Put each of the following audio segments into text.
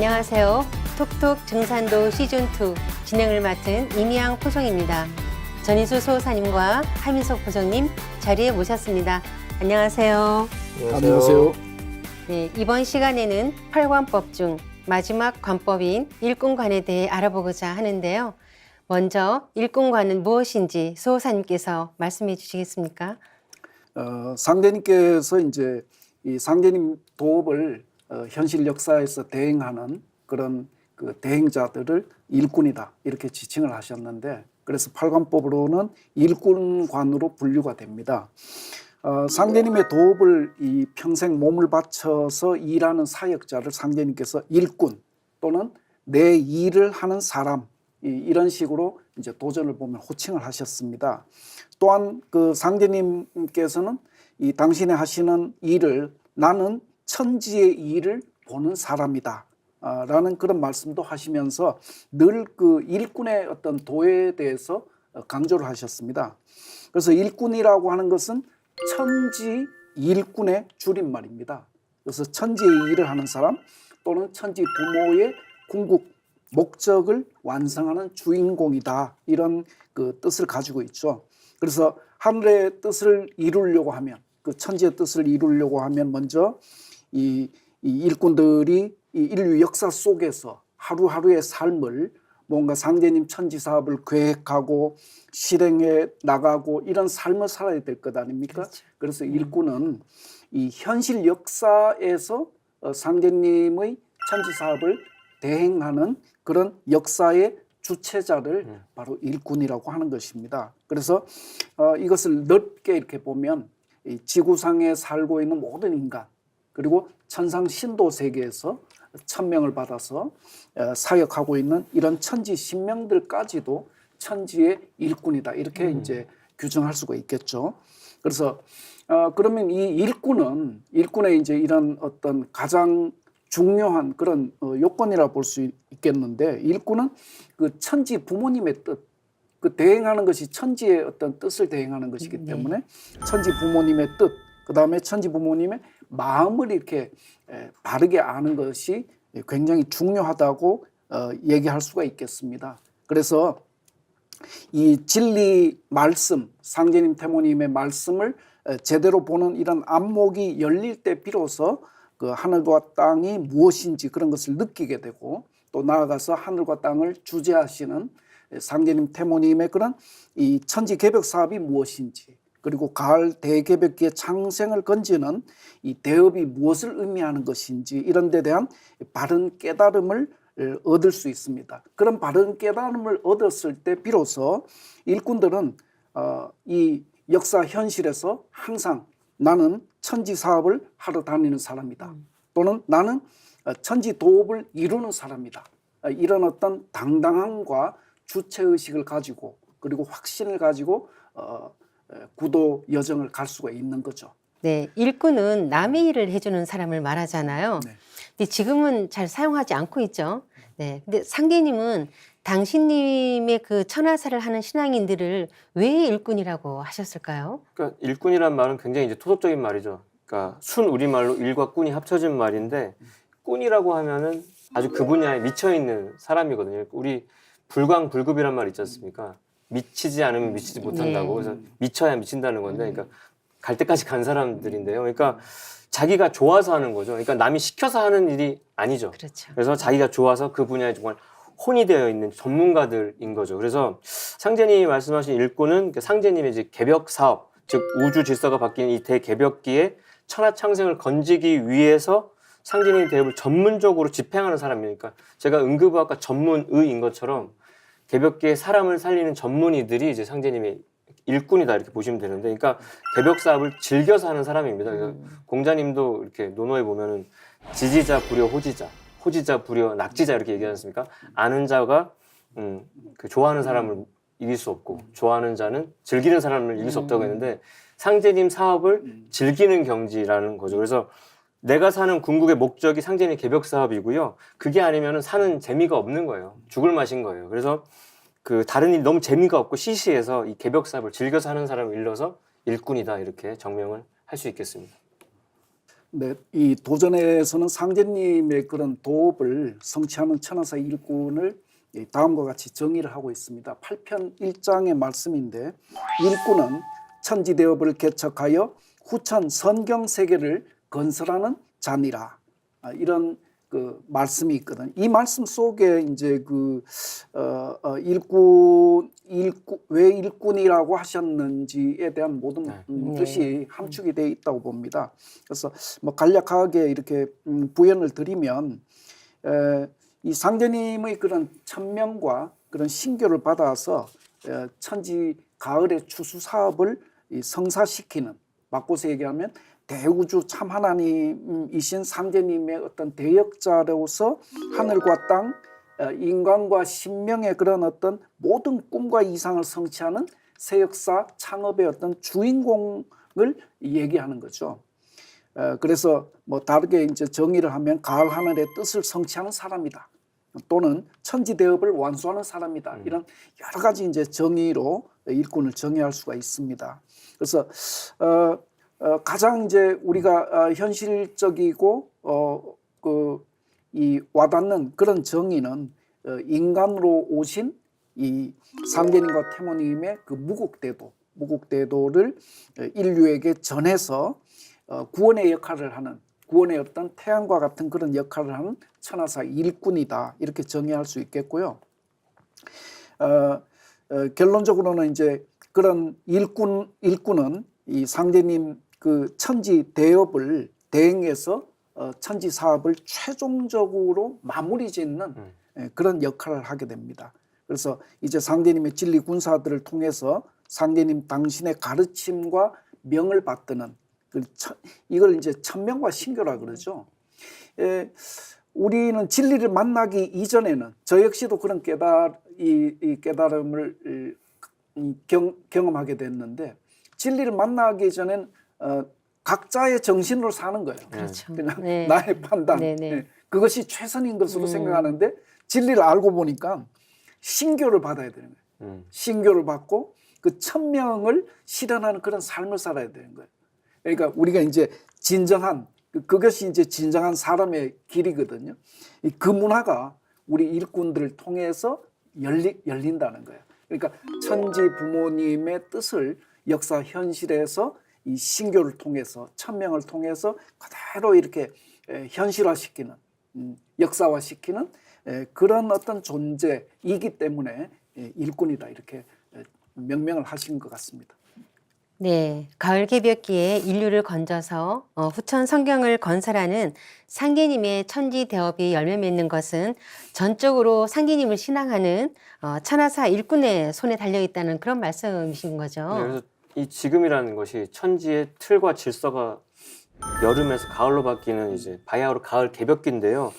안녕하세요. 톡톡 증산도 시즌2 진행을 맡은 이미양 포정입니다. 전인수 소사님과 하민석 포정님 자리에 모셨습니다. 안녕하세요. 안녕하세요. 네, 이번 시간에는 8관법 중 마지막 관법인 일꾼관에 대해 알아보고자 하는데요. 먼저 일꾼관은 무엇인지 소사님께서 말씀해 주시겠습니까? 상대님께서 이제 이 상대님 도업을 현실 역사에서 대행하는 그런 그 대행자들을 일꾼이다 이렇게 지칭을 하셨는데, 그래서 8관법으로는 일꾼관으로 분류가 됩니다. 상대님의 도업을 이 평생 몸을 바쳐서 일하는 사역자를 상대님께서 일꾼 또는 내 일을 하는 사람, 이런 식으로 이제 도전을 보면 호칭을 하셨습니다. 또한 그 상대님께서는 이 당신이 하시는 일을 나는 천지의 일을 보는 사람이다 라는 그런 말씀도 하시면서 늘 그 일꾼의 어떤 도에 대해서 강조를 하셨습니다. 그래서 일꾼이라고 하는 것은 천지 일꾼의 줄임말입니다. 그래서 천지의 일을 하는 사람 또는 천지 부모의 궁극 목적을 완성하는 주인공이다, 이런 그 뜻을 가지고 있죠. 그래서 하늘의 뜻을 이루려고 하면, 그 천지의 뜻을 이루려고 하면 먼저 이 일꾼들이 이 인류 역사 속에서 하루하루의 삶을 뭔가 상대님 천지 사업을 계획하고 실행해 나가고 이런 삶을 살아야 될 것 아닙니까? 그렇죠. 그래서 일꾼은 이 현실 역사에서 상대님의 천지 사업을 대행하는 그런 역사의 주체자를 바로 일꾼이라고 하는 것입니다. 그래서 이것을 넓게 이렇게 보면 이 지구상에 살고 있는 모든 인간, 그리고 천상 신도 세계에서 천명을 받아서 사역하고 있는 이런 천지 신명들까지도 천지의 일꾼이다, 이렇게 이제 규정할 수가 있겠죠. 그래서 그러면 이 일꾼의 이제 이런 어떤 가장 중요한 그런 요건이라 볼 수 있겠는데, 일꾼은 그 천지 부모님의 뜻, 그 대행하는 것이 천지의 어떤 뜻을 대행하는 것이기 때문에 천지 부모님의 뜻, 그 다음에 천지 부모님의 마음을 이렇게 바르게 아는 것이 굉장히 중요하다고 얘기할 수가 있겠습니다. 그래서 이 진리 말씀, 상제님 태모님의 말씀을 제대로 보는 이런 안목이 열릴 때 비로소 그 하늘과 땅이 무엇인지 그런 것을 느끼게 되고, 또 나아가서 하늘과 땅을 주재하시는 상제님 태모님의 그런 이 천지 개벽 사업이 무엇인지, 그리고 가을 대개벽기의 창생을 건지는 이 대업이 무엇을 의미하는 것인지, 이런 데 대한 바른 깨달음을 얻을 수 있습니다. 그런 바른 깨달음을 얻었을 때 비로소 일꾼들은 이 역사 현실에서 항상 나는 천지 사업을 하러 다니는 사람이다, 또는 나는 천지 도업을 이루는 사람이다, 이런 어떤 당당함과 주체의식을 가지고, 그리고 확신을 가지고 구도 여정을 갈 수가 있는 거죠. 네, 일꾼은 남의 일을 해주는 사람을 말하잖아요. 네. 근데 지금은 잘 사용하지 않고 있죠. 네, 근데 상계님은 당신님의 그 천하사를 하는 신앙인들을 왜 일꾼이라고 하셨을까요? 그러니까 일꾼이란 말은 굉장히 이제 토속적인 말이죠. 그러니까 순 우리말로 일과 꾼이 합쳐진 말인데, 꾼이라고 하면은 아주 그 분야에 미쳐 있는 사람이거든요. 우리 불광불급이란 말 있지 않습니까? 미치지 않으면 미치지 못한다고. 그래서 미쳐야 미친다는 건데, 그러니까 갈 때까지 간 사람들인데요. 그러니까 자기가 좋아서 하는 거죠. 그러니까 남이 시켜서 하는 일이 아니죠. 그렇죠. 그래서 자기가 좋아서 그 분야에 정말 혼이 되어 있는 전문가들인 거죠. 그래서 상제님이 말씀하신 일꾼은 상제님의 이제 개벽 사업, 즉 우주 질서가 바뀌는 이 대개벽기에 천하창생을 건지기 위해서 상제님 대업을 전문적으로 집행하는 사람이니까, 제가 응급의학과 전문의인 것처럼 개벽기에 사람을 살리는 전문의들이 이제 상제님의 일꾼이다, 이렇게 보시면 되는데, 그러니까 개벽 사업을 즐겨서 하는 사람입니다. 그래서 공자님도 이렇게 논어에 보면은 지지자 부려 호지자, 호지자 부려 낙지자, 이렇게 얘기하지 않습니까? 아는 자가 그 좋아하는 사람을 이길 수 없고, 좋아하는 자는 즐기는 사람을 이길 수 없다고 했는데, 상제님 사업을 즐기는 경지라는 거죠. 그래서 내가 사는 궁극의 목적이 상제님 개벽 사업이고요. 그게 아니면은 사는 재미가 없는 거예요. 죽을 맛인 거예요. 그래서 그 다른 일 너무 재미가 없고 시시해서 이 개벽 사업을 즐겨서 하는 사람을 일러서 일꾼이다, 이렇게 정명을 할 수 있겠습니다. 네, 이 도전에서는 상제님의 그런 도업을 성취하는 천하사 일꾼을 다음과 같이 정의를 하고 있습니다. 8편 1장의 말씀인데 일꾼은 천지대업을 개척하여 후천 선경 세계를 건설하는 자니라. 이런 그 말씀이 있거든. 이 말씀 속에 이제 그 왜 일꾼이라고 하셨는지에 대한 모든 뜻이 함축이 되어 있다고 봅니다. 그래서 뭐 간략하게 이렇게 부연을 드리면 이 상제님의 그런 천명과 그런 신교를 받아서 천지 가을의 추수 사업을 성사시키는, 바꿔서 얘기하면 대우주 참 하나님이신 상제님의 어떤 대역자로서 하늘과 땅, 인간과 신명의 그런 어떤 모든 꿈과 이상을 성취하는 새 역사 창업의 어떤 주인공을 얘기하는 거죠. 그래서 뭐 다르게 이제 정의를 하면 가을 하늘의 뜻을 성취하는 사람이다. 또는 천지대업을 완수하는 사람이다. 이런 여러 가지 이제 정의로 일꾼을 정의할 수가 있습니다. 그래서 가장 이제 우리가 현실적이고 이 와닿는 그런 정의는 인간으로 오신 이 상제님과 태모님의 그 무국대도를 인류에게 전해서 구원의 역할을 하는, 구원의 어떤 태양과 같은 그런 역할을 하는 천하사 일꾼이다, 이렇게 정의할 수 있겠고요. 결론적으로는 이제 그런 일꾼은 이 상제님 그 천지 대업을 대행해서 천지 사업을 최종적으로 마무리 짓는 그런 역할을 하게 됩니다. 그래서 이제 상제님의 진리 군사들을 통해서 상제님 당신의 가르침과 명을 받드는, 이걸 이제 천명과 신교라 그러죠. 우리는 진리를 만나기 이전에는 저 역시도 그런 깨달음을 경험하게 됐는데, 진리를 만나기 전엔 각자의 정신으로 사는 거예요. 그렇죠. 그냥 네. 나의 판단, 네네. 그것이 최선인 것으로 생각하는데, 진리를 알고 보니까 신교를 받아야 되는 거예요. 신교를 받고 그 천명을 실현하는 그런 삶을 살아야 되는 거예요. 그러니까 우리가 이제 진정한, 그것이 이제 진정한 사람의 길이거든요. 그 문화가 우리 일꾼들을 통해서 열린다는 거예요. 그러니까 천지 부모님의 뜻을 역사 현실에서 이 신교를 통해서, 천명을 통해서 그대로 이렇게 현실화시키는, 역사화시키는 그런 어떤 존재이기 때문에 일꾼이다, 이렇게 명명을 하신 것 같습니다. 네, 가을 개벽기에 인류를 건져서 후천 성경을 건설하는 상계님의 천지 대업이 열매 맺는 것은 전적으로 상계님을 신앙하는 천하사 일꾼의 손에 달려 있다는 그런 말씀이신 거죠. 네, 그래서 이 지금이라는 것이 천지의 틀과 질서가 여름에서 가을로 바뀌는 이제 바야흐로 가을 개벽기인데요.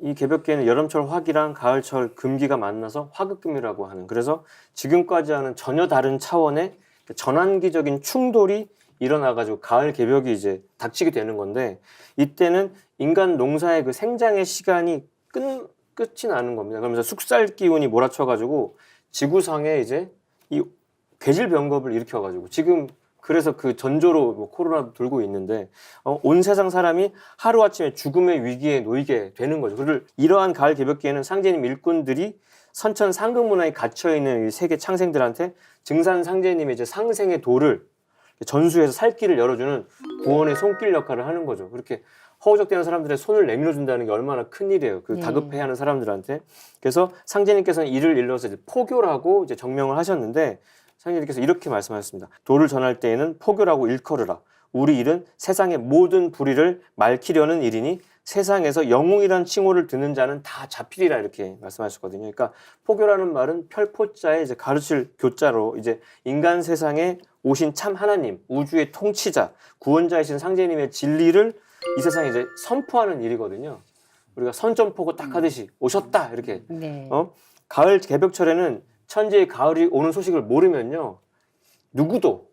이 개벽기에는 여름철 화기랑 가을철 금기가 만나서 화극금이라고 하는, 그래서 지금까지와는 전혀 다른 차원의 전환기적인 충돌이 일어나가지고 가을 개벽이 이제 닥치게 되는 건데, 이때는 인간 농사의 그 생장의 시간이 끝이 나는 겁니다. 그러면서 숙살 기운이 몰아쳐가지고 지구상에 이제 이 괴질병겁을 일으켜가지고 지금 그래서 그 전조로 뭐 코로나도 돌고 있는데 온 세상 사람이 하루아침에 죽음의 위기에 놓이게 되는 거죠. 그를 이러한 가을 개벽기에는 상제님 일꾼들이 선천 상급 문화에 갇혀있는 이 세계 창생들한테 증산 상제님의 이제 상생의 도를 전수해서 살 길을 열어주는 구원의 손길 역할을 하는 거죠. 그렇게 허우적대는 사람들의 손을 내밀어 준다는 게 얼마나 큰 일이에요. 그 다급해하는 사람들한테. 그래서 상제님께서는 이를 일러서 이제 포교라고 이제 정명을 하셨는데, 상제님께서 이렇게 말씀하셨습니다. 도를 전할 때에는 포교라고 일컬으라. 우리 일은 세상의 모든 불의를 맑히려는 일이니 세상에서 영웅이란 칭호를 듣는 자는 다 잡히리라, 이렇게 말씀하셨거든요. 그러니까 포교라는 말은 별포자에 이제 가르칠 교자로 이제 인간 세상에 오신 참 하나님, 우주의 통치자, 구원자이신 상제님의 진리를 이 세상에 이제 선포하는 일이거든요. 우리가 선전포고 딱 하듯이 오셨다, 이렇게. 네. 가을 개벽철에는 천지의 가을이 오는 소식을 모르면요, 누구도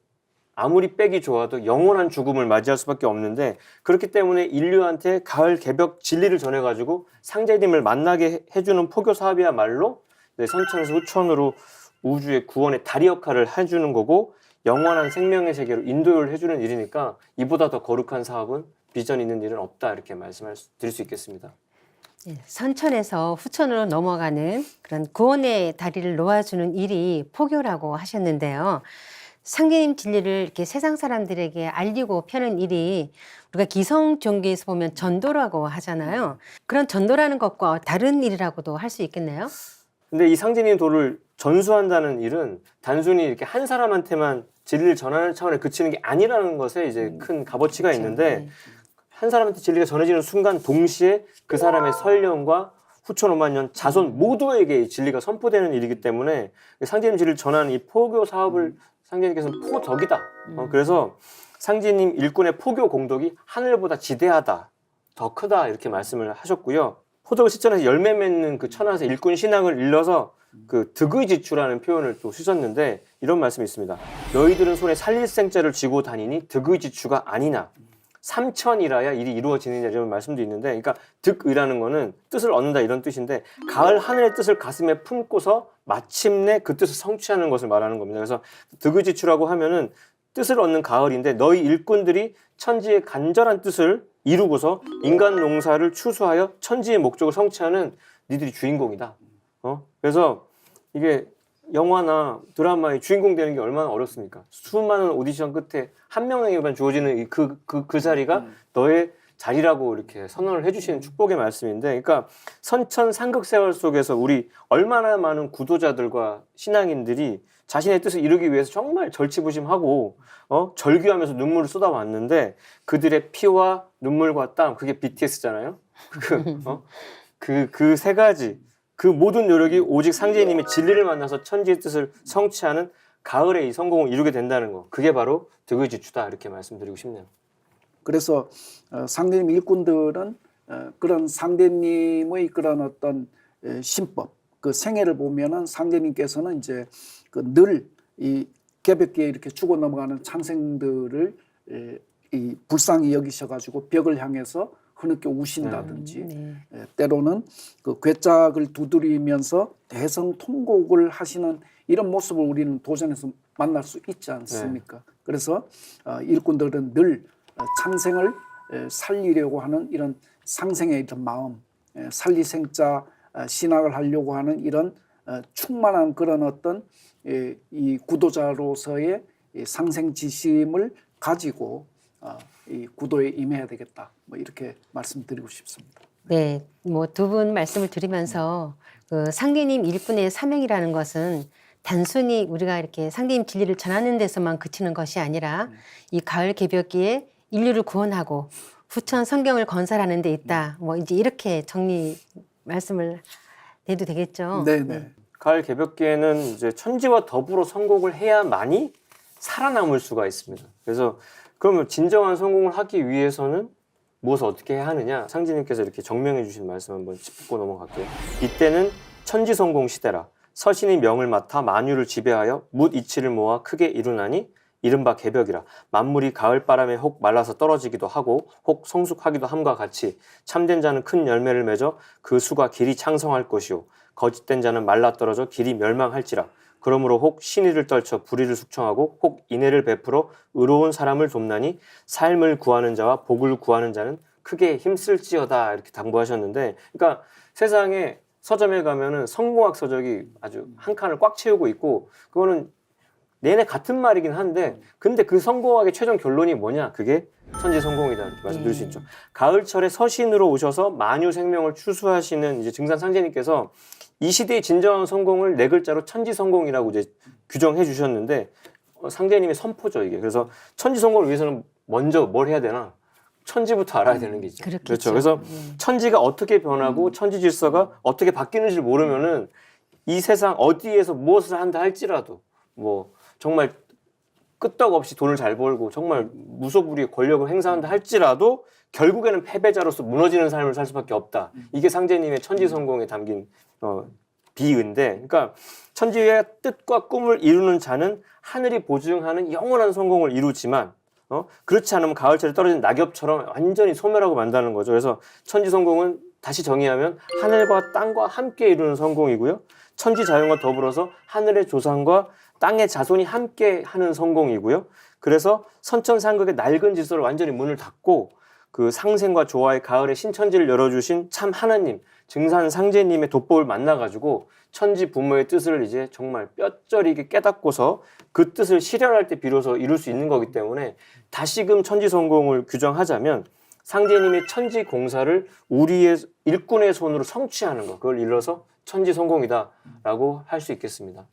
아무리 빽이 좋아도 영원한 죽음을 맞이할 수밖에 없는데, 그렇기 때문에 인류한테 가을 개벽 진리를 전해가지고 상제님을 만나게 해주는 포교 사업이야말로 선천에서 후천으로 우주의 구원의 다리 역할을 해주는 거고, 영원한 생명의 세계로 인도를 해주는 일이니까 이보다 더 거룩한 사업은 비전 있는 일은 없다 이렇게 드릴 수 있겠습니다. 예, 선천에서 후천으로 넘어가는 그런 구원의 다리를 놓아주는 일이 포교라고 하셨는데요. 상계님 진리를 이렇게 세상 사람들에게 알리고 펴는 일이 우리가 기성 종교에서 보면 전도라고 하잖아요. 그런 전도라는 것과 다른 일이라고도 할 수 있겠네요. 근데 이 상제님 도를 전수한다는 일은 단순히 이렇게 한 사람한테만 진리를 전하는 차원에 그치는 게 아니라는 것에 이제 큰 값어치가 그렇죠. 있는데 네. 한 사람한테 진리가 전해지는 순간 동시에 그 사람의 설령과 후천 5만 년 자손 모두에게 이 진리가 선포되는 일이기 때문에 상제님 진리를 전하는 이 포교 사업을 상제님께서는 포덕이다. 그래서 상제님 일꾼의 포교 공덕이 하늘보다 지대하다, 더 크다 이렇게 말씀을 하셨고요. 포덕을 실천해서 열매 맺는 그 천하에서 일꾼 신앙을 일러서 그 득의지추라는 표현을 또 쓰셨는데 이런 말씀이 있습니다. 너희들은 손에 살릴생자를 쥐고 다니니 득의지추가 아니나 삼천이라야 일이 이루어지느냐 이런 말씀도 있는데, 그러니까 득의라는 거는 뜻을 얻는다 이런 뜻인데 가을 하늘의 뜻을 가슴에 품고서 마침내 그 뜻을 성취하는 것을 말하는 겁니다. 그래서 득의지추라고 하면은 뜻을 얻는 가을인데 너희 일꾼들이 천지의 간절한 뜻을 이루고서 인간 농사를 추수하여 천지의 목적을 성취하는 니들이 주인공이다. 그래서 이게 영화나 드라마의 주인공 되는 게 얼마나 어렵습니까? 수많은 오디션 끝에 한 명에게만 주어지는 그 자리가 너의 자리라고 이렇게 선언을 해주시는 축복의 말씀인데, 그러니까 선천 상극 세월 속에서 우리 얼마나 많은 구도자들과 신앙인들이 자신의 뜻을 이루기 위해서 정말 절치부심하고 절규하면서 눈물을 쏟아왔는데 그들의 피와 눈물과 땀, 그게 BTS잖아요. 그 세 가지, 그 모든 노력이 오직 상제님의 진리를 만나서 천지의 뜻을 성취하는 가을의 이 성공을 이루게 된다는 거, 그게 바로 득의지추다 이렇게 말씀드리고 싶네요. 그래서 상대님 일꾼들은 그런 상대님의 그런 어떤 신법, 그 생애를 보면은 상대님께서는 이제 늘 이 개벽기에 이렇게 죽어 넘어가는 창생들을 이 불쌍히 여기셔가지고 벽을 향해서 흐느껴 우신다든지 때로는 그 괴짝을 두드리면서 대성통곡을 하시는 이런 모습을 우리는 도전에서 만날 수 있지 않습니까? 그래서 일꾼들은 늘 창생을 살리려고 하는 이런 상생의 이런 마음, 살리생자 신학을 하려고 하는 이런 충만한 그런 어떤 이 구도자로서의 상생지심을 가지고 이 구도에 임해야 되겠다. 뭐 이렇게 말씀드리고 싶습니다. 네, 뭐 두 분 말씀을 드리면서 그 상계님 일꾼의 사명이라는 것은 단순히 우리가 이렇게 상계님 진리를 전하는 데서만 그치는 것이 아니라 이 가을 개벽기에 인류를 구원하고 후천 성경을 건설하는 데 있다. 뭐 이제 이렇게 정리 말씀을 해도 되겠죠. 네. 가을 개벽기에는 이제 천지와 더불어 성공을 해야만이 살아남을 수가 있습니다. 그래서 그러면 진정한 성공을 하기 위해서는 무엇을 어떻게 해야 하느냐? 상지님께서 이렇게 정명해 주신 말씀 한번 짚고 넘어갈게요. 이때는 천지성공 시대라. 서신이 명을 맡아 만유를 지배하여 묻 이치를 모아 크게 이루나니 이른바 개벽이라. 만물이 가을바람에 혹 말라서 떨어지기도 하고 혹 성숙하기도 함과 같이 참된 자는 큰 열매를 맺어 그 수가 길이 창성할 것이요 거짓된 자는 말라 떨어져 길이 멸망할지라. 그러므로 혹 신의를 떨쳐 불의를 숙청하고 혹 인애를 베풀어 의로운 사람을 돕나니 삶을 구하는 자와 복을 구하는 자는 크게 힘쓸지어다 이렇게 당부하셨는데, 그러니까 세상에 서점에 가면은 성공학 서적이 아주 한 칸을 꽉 채우고 있고 그거는 내내 같은 말이긴 한데 근데 그 성공학의 최종 결론이 뭐냐? 그게 천지 성공이다 이렇게 말씀드릴 수 있죠. 가을철에 서신으로 오셔서 만유 생명을 추수하시는 이제 증산 상제님께서 이 시대의 진정한 성공을 네 글자로 천지 성공이라고 이제 규정해 주셨는데 상제님의 선포죠 이게. 그래서 천지 성공을 위해서는 먼저 뭘 해야 되나? 천지부터 알아야 되는 게 있죠. 그렇죠. 그래서 천지가 어떻게 변하고 천지 질서가 어떻게 바뀌는지를 모르면은 이 세상 어디에서 무엇을 한다 할지라도 뭐 정말 끄떡없이 돈을 잘 벌고 정말 무소불위의 권력을 행사한다 할지라도 결국에는 패배자로서 무너지는 삶을 살 수밖에 없다. 이게 상제님의 천지 성공에 담긴 비유인데, 그러니까 천지의 뜻과 꿈을 이루는 자는 하늘이 보증하는 영원한 성공을 이루지만 그렇지 않으면 가을철에 떨어진 낙엽처럼 완전히 소멸하고 만다는 거죠. 그래서 천지 성공은 다시 정의하면 하늘과 땅과 함께 이루는 성공이고요. 천지 자연과 더불어서 하늘의 조상과 땅의 자손이 함께 하는 성공이고요. 그래서 선천상극의 낡은 질서를 완전히 문을 닫고 그 상생과 조화의 가을의 신천지를 열어주신 참 하나님, 증산 상제님의 돋보를 만나가지고 천지 부모의 뜻을 이제 정말 뼈저리게 깨닫고서 그 뜻을 실현할 때 비로소 이룰 수 있는 거기 때문에 다시금 천지 성공을 규정하자면 상제님의 천지 공사를 우리의 일꾼의 손으로 성취하는 것, 그걸 일러서 천지 성공이다라고 할 수 있겠습니다.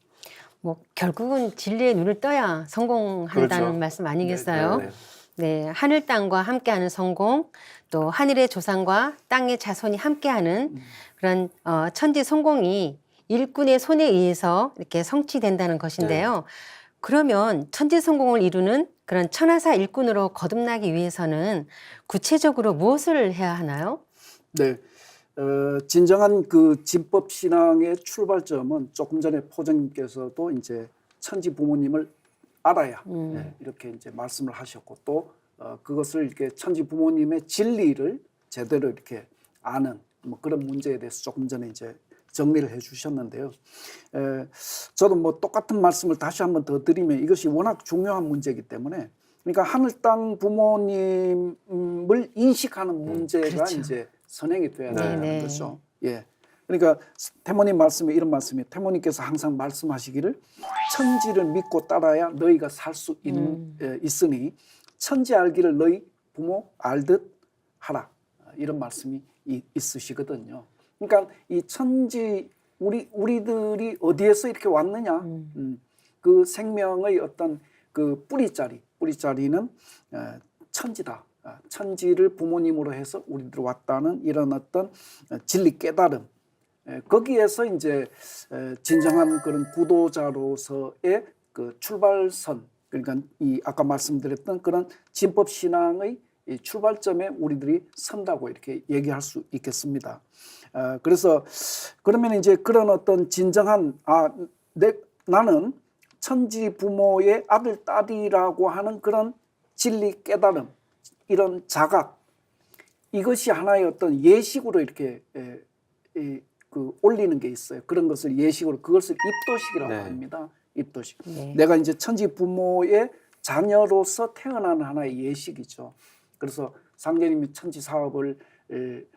뭐 결국은 진리의 눈을 떠야 성공한다는 그렇죠. 말씀 아니겠어요? 네, 네. 네, 하늘 땅과 함께하는 성공, 또 하늘의 조상과 땅의 자손이 함께하는 그런 천지 성공이 일꾼의 손에 의해서 이렇게 성취된다는 것인데요. 그러면 천지 성공을 이루는 그런 천하사 일꾼으로 거듭나기 위해서는 구체적으로 무엇을 해야 하나요? 네. 진정한 그 진법 신앙의 출발점은 조금 전에 포정님께서도 이제 천지 부모님을 알아야 이렇게 이제 말씀을 하셨고 또 그것을 이렇게 천지 부모님의 진리를 제대로 이렇게 아는 뭐 그런 문제에 대해서 조금 전에 이제 정리를 해주셨는데요. 저도 뭐 똑같은 말씀을 다시 한번 더 드리면 이것이 워낙 중요한 문제이기 때문에 그러니까 하늘 땅 부모님을 인식하는 문제가 그렇죠. 이제 선행이 돼야 된다는 네네. 거죠. 예. 그러니까 태모님 말씀에 이런 말씀이 태모님께서 항상 말씀하시기를 천지를 믿고 따라야 너희가 살 수 있으니 천지 알기를 너희 부모 알듯 하라. 이런 말씀이 있으시거든요. 그러니까 이 천지 우리들이 어디에서 이렇게 왔느냐? 그 생명의 어떤 그 뿌리자리는 천지다. 천지를 부모님으로 해서 우리들 왔다는 이런 어떤 진리 깨달음. 거기에서 이제 진정한 그런 구도자로서의 그 출발선, 그러니까 이 아까 말씀드렸던 그런 진법 신앙의 이 출발점에 우리들이 선다고 이렇게 얘기할 수 있겠습니다. 그래서 그러면 이제 그런 어떤 진정한 나는 천지 부모의 아들 딸이라고 하는 그런 진리 깨달음, 이런 자각, 이것이 하나의 어떤 예식으로 이렇게 그 올리는 게 있어요. 그런 것을 예식으로, 그것을 입도식이라고 합니다. 입도식. 네. 내가 이제 천지 부모의 자녀로서 태어나는 하나의 예식이죠. 그래서 상제님이 천지 사업을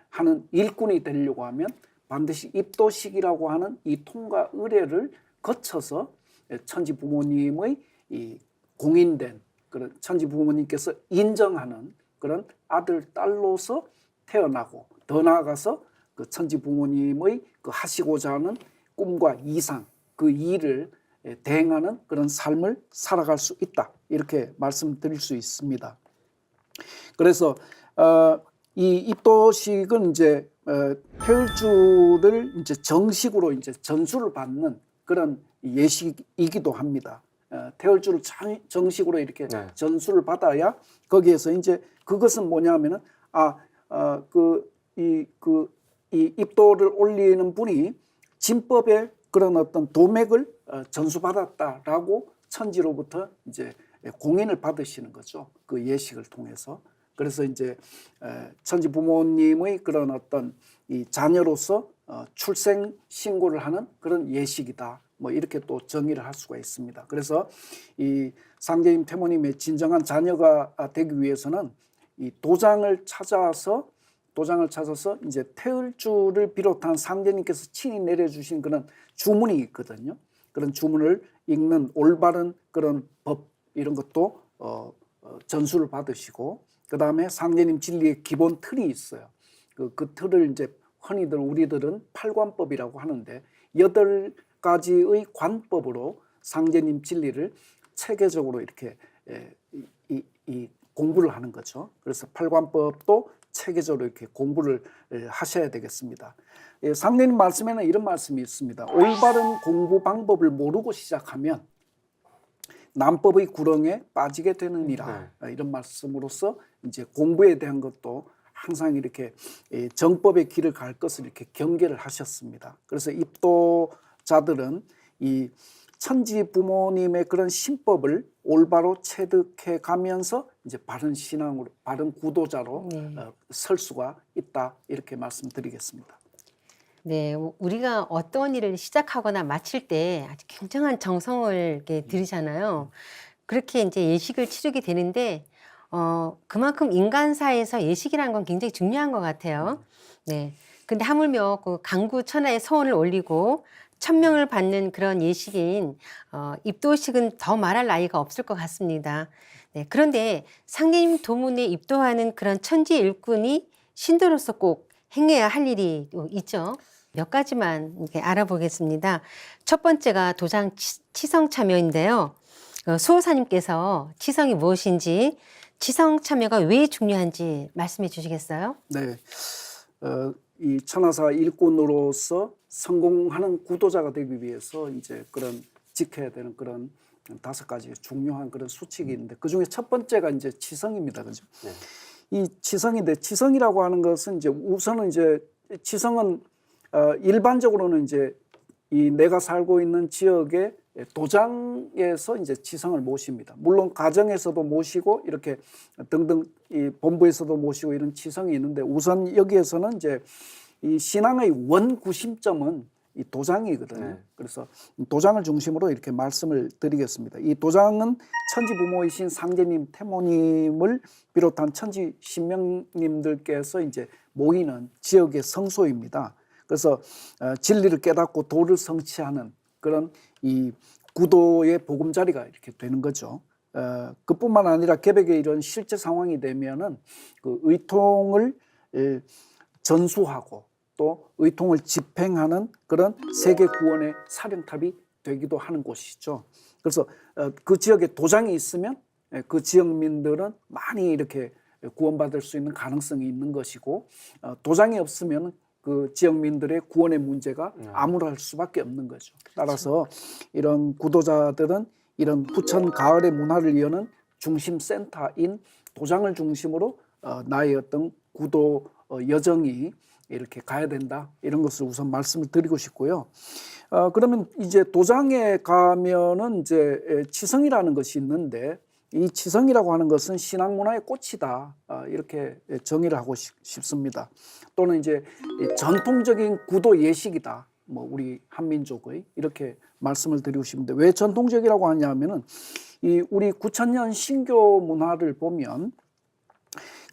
하는 일꾼이 되려고 하면 반드시 입도식이라고 하는 이 통과 의례를 거쳐서 천지 부모님의 이 공인된 그런 천지 부모님께서 인정하는 그런 아들 딸로서 태어나고 더 나아가서 그 천지 부모님의 그 하시고자 하는 꿈과 이상 그 일을 대행하는 그런 삶을 살아갈 수 있다, 이렇게 말씀드릴 수 있습니다. 그래서 이 입도식은 이제 태을주를 이제 정식으로 이제 전수를 받는 그런 예식이기도 합니다. 태을주를 정식으로 이렇게 전수를 받아야 거기에서 이제 그것은 뭐냐면은 이 입도를 올리는 분이 진법의 그런 어떤 도맥을 전수받았다라고 천지로부터 이제 공인을 받으시는 거죠. 그 예식을 통해서. 그래서 이제 천지 부모님의 그런 어떤 이 자녀로서 출생 신고를 하는 그런 예식이다. 뭐 이렇게 또 정의를 할 수가 있습니다. 그래서 이 상제님 태모님의 진정한 자녀가 되기 위해서는 이 도장을 찾아서 이제 태을주를 비롯한 상제님께서 친히 내려주신 그런 주문이 있거든요. 그런 주문을 읽는 올바른 그런 법 이런 것도 전수를 받으시고, 그 다음에 상제님 진리의 기본 틀이 있어요. 그 틀을 이제 흔히들 우리들은 팔관법이라고 하는데 8가지의 관법으로 상제님 진리를 체계적으로 이렇게 이 공부를 하는 거죠. 그래서 팔관법도 체계적으로 이렇게 공부를 하셔야 되겠습니다. 상제님 말씀에는 이런 말씀이 있습니다. 올바른 공부 방법을 모르고 시작하면 남법의 구렁에 빠지게 되느니라. 이런 말씀으로서 이제 공부에 대한 것도 항상 이렇게 정법의 길을 갈 것을 이렇게 경계를 하셨습니다. 그래서 입도자들은 이 천지 부모님의 그런 신법을 올바로 체득해 가면서 이제 바른 신앙으로, 바른 구도자로 설 수가 있다, 이렇게 말씀드리겠습니다. 네, 우리가 어떤 일을 시작하거나 마칠 때 아주 굉장한 정성을 이렇게 들이잖아요. 그렇게 이제 예식을 치르게 되는데 그만큼 인간사에서 예식이라는 건 굉장히 중요한 것 같아요. 네. 근데 하물며 그 강구 천하의 서원을 올리고 천명을 받는 그런 예식인 입도식은 더 말할 나위가 없을 것 같습니다. 네. 그런데 상계님 도문에 입도하는 그런 천지 일꾼이 신도로서 꼭 행해야 할 일이 있죠. 몇 가지만 이렇게 알아보겠습니다. 첫 번째가 도장 치성 참여인데요. 수호사님께서 치성이 무엇인지, 치성 참여가 왜 중요한지 말씀해 주시겠어요? 네. 이 천하사 일꾼으로서 성공하는 구도자가 되기 위해서 이제 그런 지켜야 되는 그런 5가지 중요한 그런 수칙이 있는데 그 중에 첫 번째가 이제 치성입니다. 그죠? 네. 이 치성인데 치성이라고 하는 것은 이제 우선은 이제 치성은 일반적으로는 이제 이 내가 살고 있는 지역의 도장에서 이제 치성을 모십니다. 물론 가정에서도 모시고 이렇게 등등 이 본부에서도 모시고 이런 치성이 있는데 우선 여기에서는 이제 이 신앙의 원구심점은 이 도장이거든요. 네. 그래서 도장을 중심으로 이렇게 말씀을 드리겠습니다. 이 도장은 천지 부모이신 상제님, 태모님을 비롯한 천지 신명님들께서 이제 모이는 지역의 성소입니다. 그래서 진리를 깨닫고 도를 성취하는 그런 이 구도의 보금자리가 이렇게 되는 거죠. 그뿐만 아니라 개벽의 이런 실제 상황이 되면은 그 의통을 전수하고 또 의통을 집행하는 그런 세계 구원의 사령탑이 되기도 하는 곳이죠. 그래서 그 지역에 도장이 있으면 그 지역민들은 많이 이렇게 구원받을 수 있는 가능성이 있는 것이고 도장이 없으면 그 지역민들의 구원의 문제가 암울할 수밖에 없는 거죠. 따라서 이런 구도자들은 이런 부천 가을의 문화를 여는 중심 센터인 도장을 중심으로 나의 어떤 구도 여정이 이렇게 가야 된다. 이런 것을 우선 말씀을 드리고 싶고요. 그러면 이제 도장에 가면은 이제 치성이라는 것이 있는데 이 치성이라고 하는 것은 신앙 문화의 꽃이다. 이렇게 정의를 하고 싶습니다. 또는 이제 전통적인 구도 예식이다. 뭐 우리 한민족의 이렇게 말씀을 드리고 싶은데 왜 전통적이라고 하냐면은 이 우리 9,000년 신교 문화를 보면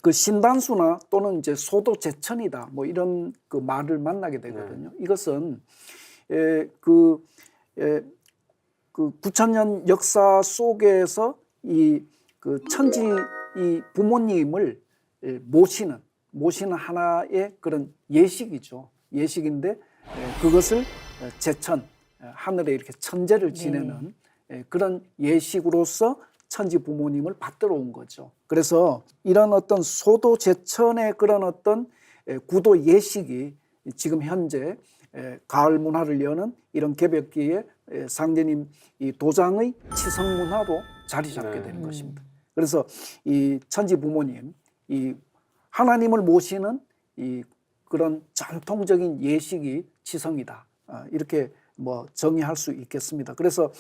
그 신단수나 또는 이제 소도 제천이다. 뭐 이런 그 말을 만나게 되거든요. 이것은 그 9,000년 역사 속에서 이 그 천지 이 부모님을 모시는 하나의 그런 예식이죠. 예식인데 그것을 제천 하늘에 이렇게 천재를 지내는 그런 예식으로서 천지 부모님을 받들어 온 거죠. 그래서 이런 어떤 소도 제천의 그런 어떤 구도 예식이 지금 현재 가을 문화를 여는 이런 개벽기에 상제님 이 도장의 치성 문화로 자리 잡게 되는 것입니다. 그래서 이 천지 부모님, 이 하나님을 모시는 이 그런 전통적인 예식이 치성이다. 이렇게 뭐 정의할 수 있겠습니다. 그래서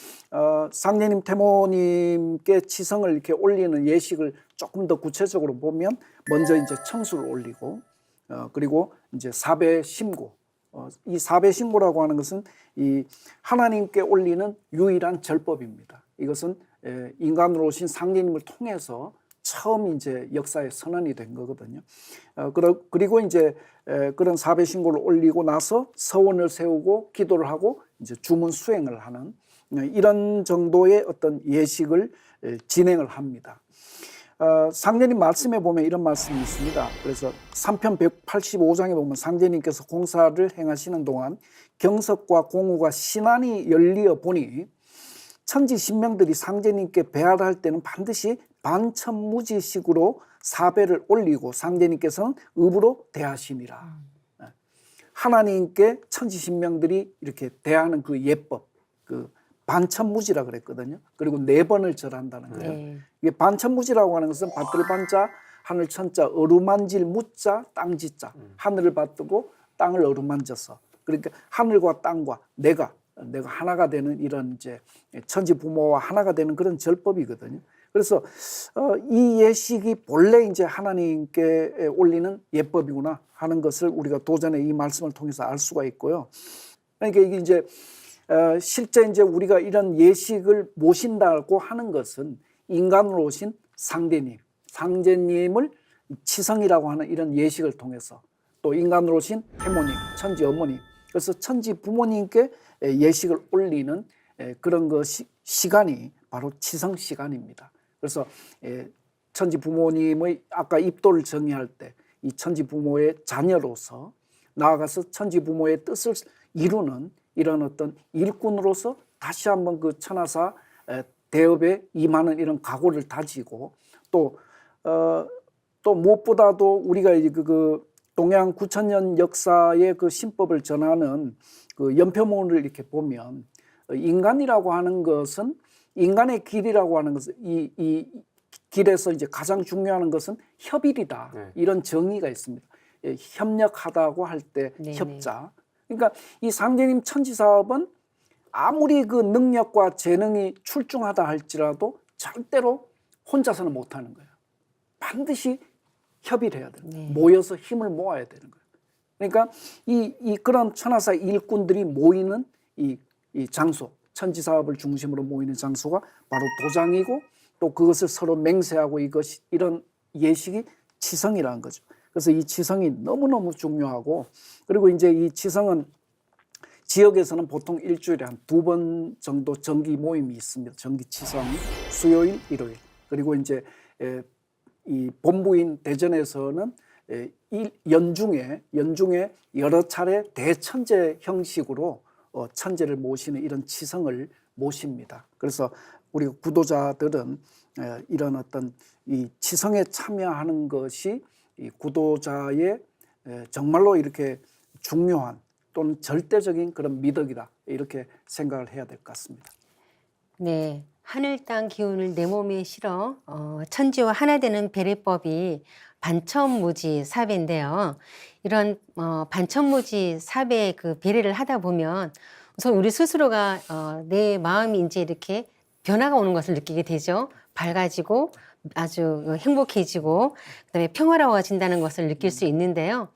상제님, 태모님께 치성을 이렇게 올리는 예식을 조금 더 구체적으로 보면 먼저 이제 청수를 올리고 그리고 이제 사배 심고 이 사배 심고라고 하는 것은 이 하나님께 올리는 유일한 절법입니다. 이것은 인간으로 오신 상제님을 통해서 처음 이제 역사의 선언이 된 거거든요. 그리고 이제 그런 사배 신고를 올리고 나서 서원을 세우고 기도를 하고 이제 주문 수행을 하는 이런 정도의 어떤 예식을 진행을 합니다. 상제님 말씀에 보면 이런 말씀이 있습니다. 그래서 3편 185장에 보면 상제님께서 공사를 행하시는 동안 경석과 공우가 신안이 열리어 보니 천지 신명들이 상제님께 배하를 할 때는 반드시 반천무지식으로 사배를 올리고 상제님께서는 의부로 대하심이라. 하나님께 천지 신명들이 이렇게 대하는 그 예법, 그 반천무지라 그랬거든요. 그리고 4번을 절한다는 거예요. 이게 반천무지라고 하는 것은 받들 반자, 하늘 천자, 어루만질 무자, 땅지자. 하늘을 받들고 땅을 어루만져서. 그러니까 하늘과 땅과 내가 하나가 되는 이런 이제 천지 부모와 하나가 되는 그런 절법이거든요. 그래서 이 예식이 본래 이제 하나님께 올리는 예법이구나 하는 것을 우리가 도전의 이 말씀을 통해서 알 수가 있고요. 그러니까 이게 이제 실제 이제 우리가 이런 예식을 모신다고 하는 것은 인간으로 오신 상대님, 상제님을 치성이라고 하는 이런 예식을 통해서 또 인간으로 오신 태모님, 천지 어머님, 그래서 천지 부모님께 예식을 올리는 그런 시간이 바로 치성 시간입니다. 그래서 천지 부모님의 아까 입도를 정의할 때 이 천지 부모의 자녀로서 나아가서 천지 부모의 뜻을 이루는 이런 어떤 일꾼으로서 다시 한번 그 천하사 대업에 임하는 이런 각오를 다지고 또 무엇보다도 우리가 이제 그 동양 9,000년 역사의 그 신법을 전하는 그 연표문을 이렇게 보면 인간이라고 하는 것은 인간의 길이라고 하는 것은 이 길에서 이제 가장 중요한 것은 협일이다. 네. 이런 정의가 있습니다. 협력하다고 할 때 네네. 협자. 그러니까 이 상제님 천지 사업은 아무리 그 능력과 재능이 출중하다 할지라도 절대로 혼자서는 못하는 거예요. 반드시 협의를 해야 돼요. 네. 모여서 힘을 모아야 되는 거예요. 그러니까 그런 천하사 일꾼들이 모이는 이 장소, 천지 사업을 중심으로 모이는 장소가 바로 도장이고 또 그것을 서로 맹세하고 이런 예식이 치성이라는 거죠. 그래서 이 치성이 너무너무 중요하고 그리고 이제 이 치성은 지역에서는 보통 일주일에 한 2번 정도 정기 모임이 있습니다. 정기 치성이 수요일, 일요일. 그리고 이제 이 본부인 대전에서는 연중에 여러 차례 대천제 형식으로 천제를 모시는 이런 치성을 모십니다. 그래서 우리 구도자들은 이런 어떤 이 치성에 참여하는 것이 이 구도자의 정말로 이렇게 중요한 또는 절대적인 그런 미덕이다 이렇게 생각을 해야 될 것 같습니다. 네, 하늘 땅 기운을 내 몸에 실어 천지와 하나 되는 배례법이 반천무지 사배인데요. 이런 반천무지 사배 그 배례를 하다 보면 우선 우리 스스로가 내 마음이 이제 이렇게 변화가 오는 것을 느끼게 되죠. 밝아지고 아주 행복해지고 그다음에 평화로워진다는 것을 느낄 수 있는데요.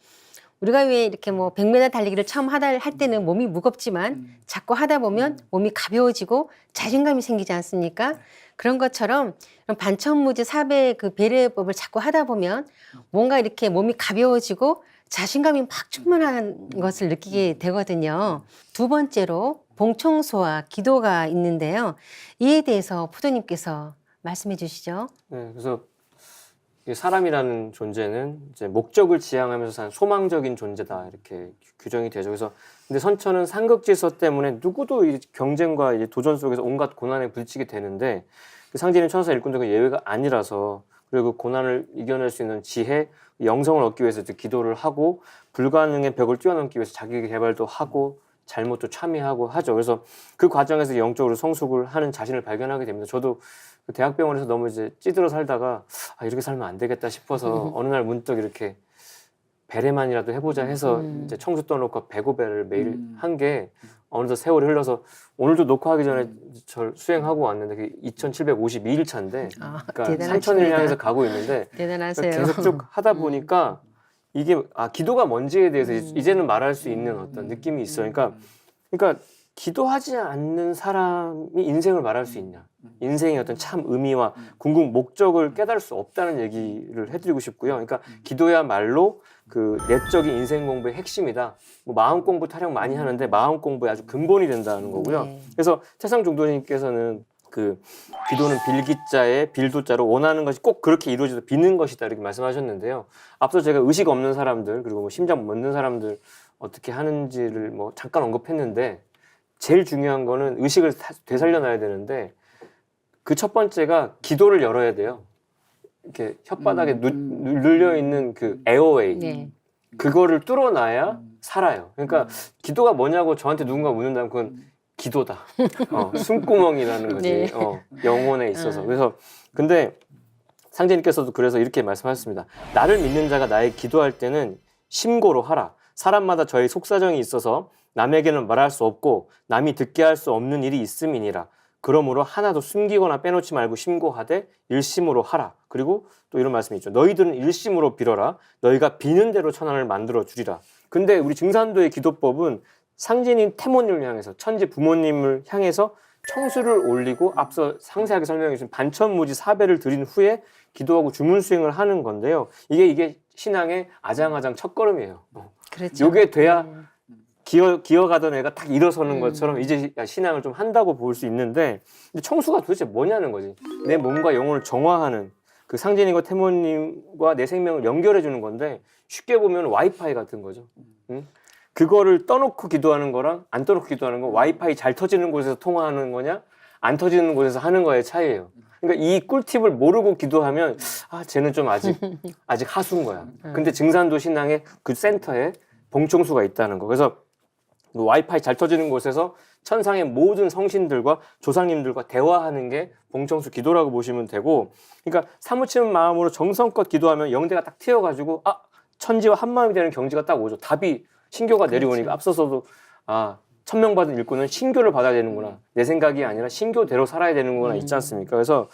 우리가 왜 이렇게 뭐 100m 달리기를 처음 할 때는 몸이 무겁지만 자꾸 하다 보면 몸이 가벼워지고 자신감이 생기지 않습니까? 그런 것처럼 반천무지 사배 그 배례법을 자꾸 하다 보면 뭔가 이렇게 몸이 가벼워지고 자신감이 막 충만한 것을 느끼게 되거든요. 두 번째로 봉청소와 기도가 있는데요. 이에 대해서 포도님께서 말씀해 주시죠. 네, 그래서 이 사람이라는 존재는 이제 목적을 지향하면서 사는 소망적인 존재다 이렇게 규정이 되죠. 그래서 근데 선천은 상극질서 때문에 누구도 이 경쟁과 이제 도전 속에서 온갖 고난에 부딪히게 되는데 그 상제님 천사 일꾼들은 예외가 아니라서 그리고 그 고난을 이겨낼 수 있는 지혜, 영성을 얻기 위해서 이제 기도를 하고 불가능의 벽을 뛰어넘기 위해서 자기 개발도 하고 잘못도 참여하고 하죠. 그래서 그 과정에서 영적으로 성숙을 하는 자신을 발견하게 됩니다. 저도 그 대학병원에서 너무 이제 찌들어 살다가 이렇게 살면 안 되겠다 싶어서 어느 날 문득 이렇게 배례만이라도 해보자 해서 이제 청주 떠놓고 배고배를 매일 한 게 어느덧 세월이 흘러서 오늘도 녹화하기 전에 저 수행하고 왔는데 그게 2,752일 차인데 그러니까 대단하십니다. 3,000을 향해서 가고 있는데 대단하세요. 계속 쭉 하다 보니까 이게 기도가 뭔지에 대해서 이제는 말할 수 있는 어떤 느낌이 있어요. 그러니까 기도하지 않는 사람이 인생을 말할 수 있냐? 인생의 어떤 참 의미와 궁극 목적을 깨달을 수 없다는 얘기를 해드리고 싶고요. 그러니까 기도야말로 그 내적인 인생 공부의 핵심이다. 뭐 마음 공부 타령 많이 하는데 마음 공부의 아주 근본이 된다는 거고요. 네. 그래서 태상 종도님께서는 그 기도는 빌기자에 빌도자로 원하는 것이 꼭 그렇게 이루어져서 비는 것이다 이렇게 말씀하셨는데요. 앞서 제가 의식 없는 사람들 그리고 뭐 심장 멎는 사람들 어떻게 하는지를 뭐 잠깐 언급했는데 제일 중요한 거는 의식을 되살려놔야 되는데 그 첫 번째가 기도를 열어야 돼요. 이렇게 혓바닥에 눌려 있는 그 에어웨이 네. 그거를 뚫어놔야 살아요. 그러니까 기도가 뭐냐고 저한테 누군가 묻는다면 그건 기도다. 숨구멍이라는 거지. 네. 영혼에 있어서. 그래서 근데 상제님께서도 그래서 이렇게 말씀하셨습니다. 나를 믿는 자가 나의 기도할 때는 심고로 하라. 사람마다 저희 속사정이 있어서 남에게는 말할 수 없고 남이 듣게 할 수 없는 일이 있음이니라. 그러므로 하나도 숨기거나 빼놓지 말고 심고하되 일심으로 하라. 그리고 또 이런 말씀이 있죠. 너희들은 일심으로 빌어라. 너희가 비는 대로 천하를 만들어 주리라. 근데 우리 증산도의 기도법은 상제님 태모님을 향해서 천지 부모님을 향해서 청수를 올리고 앞서 상세하게 설명해 주신 반천무지 사배를 드린 후에 기도하고 주문 수행을 하는 건데요. 이게 신앙의 아장아장 첫걸음이에요. 그렇죠. 요게 돼야 기어가던 애가 딱 일어서는 음. 것처럼 이제 신앙을 좀 한다고 볼 수 있는데, 근데 청수가 도대체 뭐냐는 거지. 내 몸과 영혼을 정화하는 그 상제님과 태모님과 내 생명을 연결해 주는 건데, 쉽게 보면 와이파이 같은 거죠. 응? 그거를 떠놓고 기도하는 거랑 안 떠놓고 기도하는 거, 와이파이 잘 터지는 곳에서 통화하는 거냐 안 터지는 곳에서 하는 거의 차이예요. 그러니까 이 꿀팁을 모르고 기도하면 쟤는 좀 아직 하수인 거야. 근데 증산도 신앙의 그 센터에 봉청수가 있다는 거. 그래서 그 와이파이 잘 터지는 곳에서 천상의 모든 성신들과 조상님들과 대화하는 게 봉청수 기도라고 보시면 되고, 그러니까 사무치는 마음으로 정성껏 기도하면 영대가 딱 튀어가지고 천지와 한 마음이 되는 경지가 딱 오죠. 답이 신교가 내려오니까. 앞서서도 천명 받은 일꾼은 신교를 받아야 되는구나, 내 생각이 아니라 신교대로 살아야 되는구나 있지 않습니까? 그래서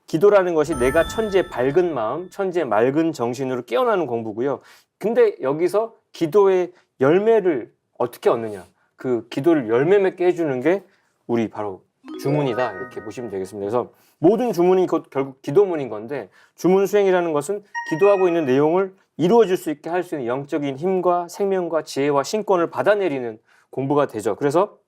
기도라는 것이 내가 천지의 밝은 마음, 천지의 맑은 정신으로 깨어나는 공부고요. 근데 여기서 기도의 열매를 어떻게 얻느냐, 그 기도를 열매 맺게 해주는 게 우리 바로 주문이다, 이렇게 보시면 되겠습니다. 그래서 모든 주문이 결국 기도문인 건데, 주문 수행이라는 것은 기도하고 있는 내용을 이루어질 수 있게 할 수 있는 영적인 힘과 생명과 지혜와 신권을 받아내리는 공부가 되죠. 그래서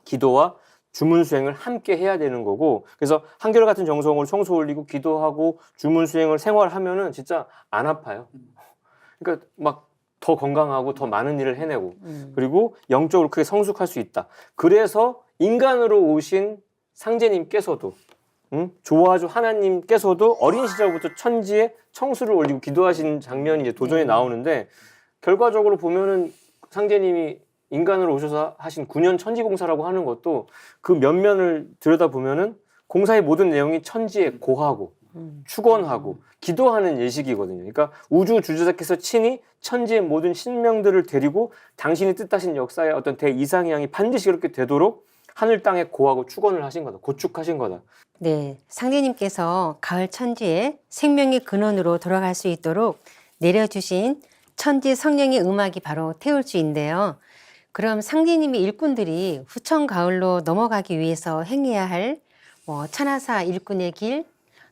기도와 주문 수행을 함께 해야 되는 거고, 그래서 한결같은 정성으로 청소 올리고 기도하고 주문 수행을 생활하면은 진짜 안 아파요. 그러니까 막 더 건강하고 더 많은 일을 해내고, 그리고 영적으로 크게 성숙할 수 있다. 그래서 인간으로 오신 상제님께서도, 조화주 하나님께서도 어린 시절부터 천지에 청수를 올리고 기도하신 장면이 이제 도전에 나오는데, 결과적으로 보면은 상제님이 인간으로 오셔서 하신 9년 천지공사라고 하는 것도 그 면면을 들여다보면은 공사의 모든 내용이 천지에 고하고 축원하고 기도하는 예식이거든요. 그러니까 우주 주주자께서 친히 천지의 모든 신명들을 데리고 당신이 뜻하신 역사의 어떤 대이상향이 반드시 그렇게 되도록 하늘 땅에 고하고 축원을 하신 거다. 고축하신 거다. 네, 상제님께서 가을 천지에 생명의 근원으로 돌아갈 수 있도록 내려주신 천지 성령의 음악이 바로 태울주인데요. 그럼 상제님의 일꾼들이 후천 가을로 넘어가기 위해서 행해야 할 천하사 일꾼의 길,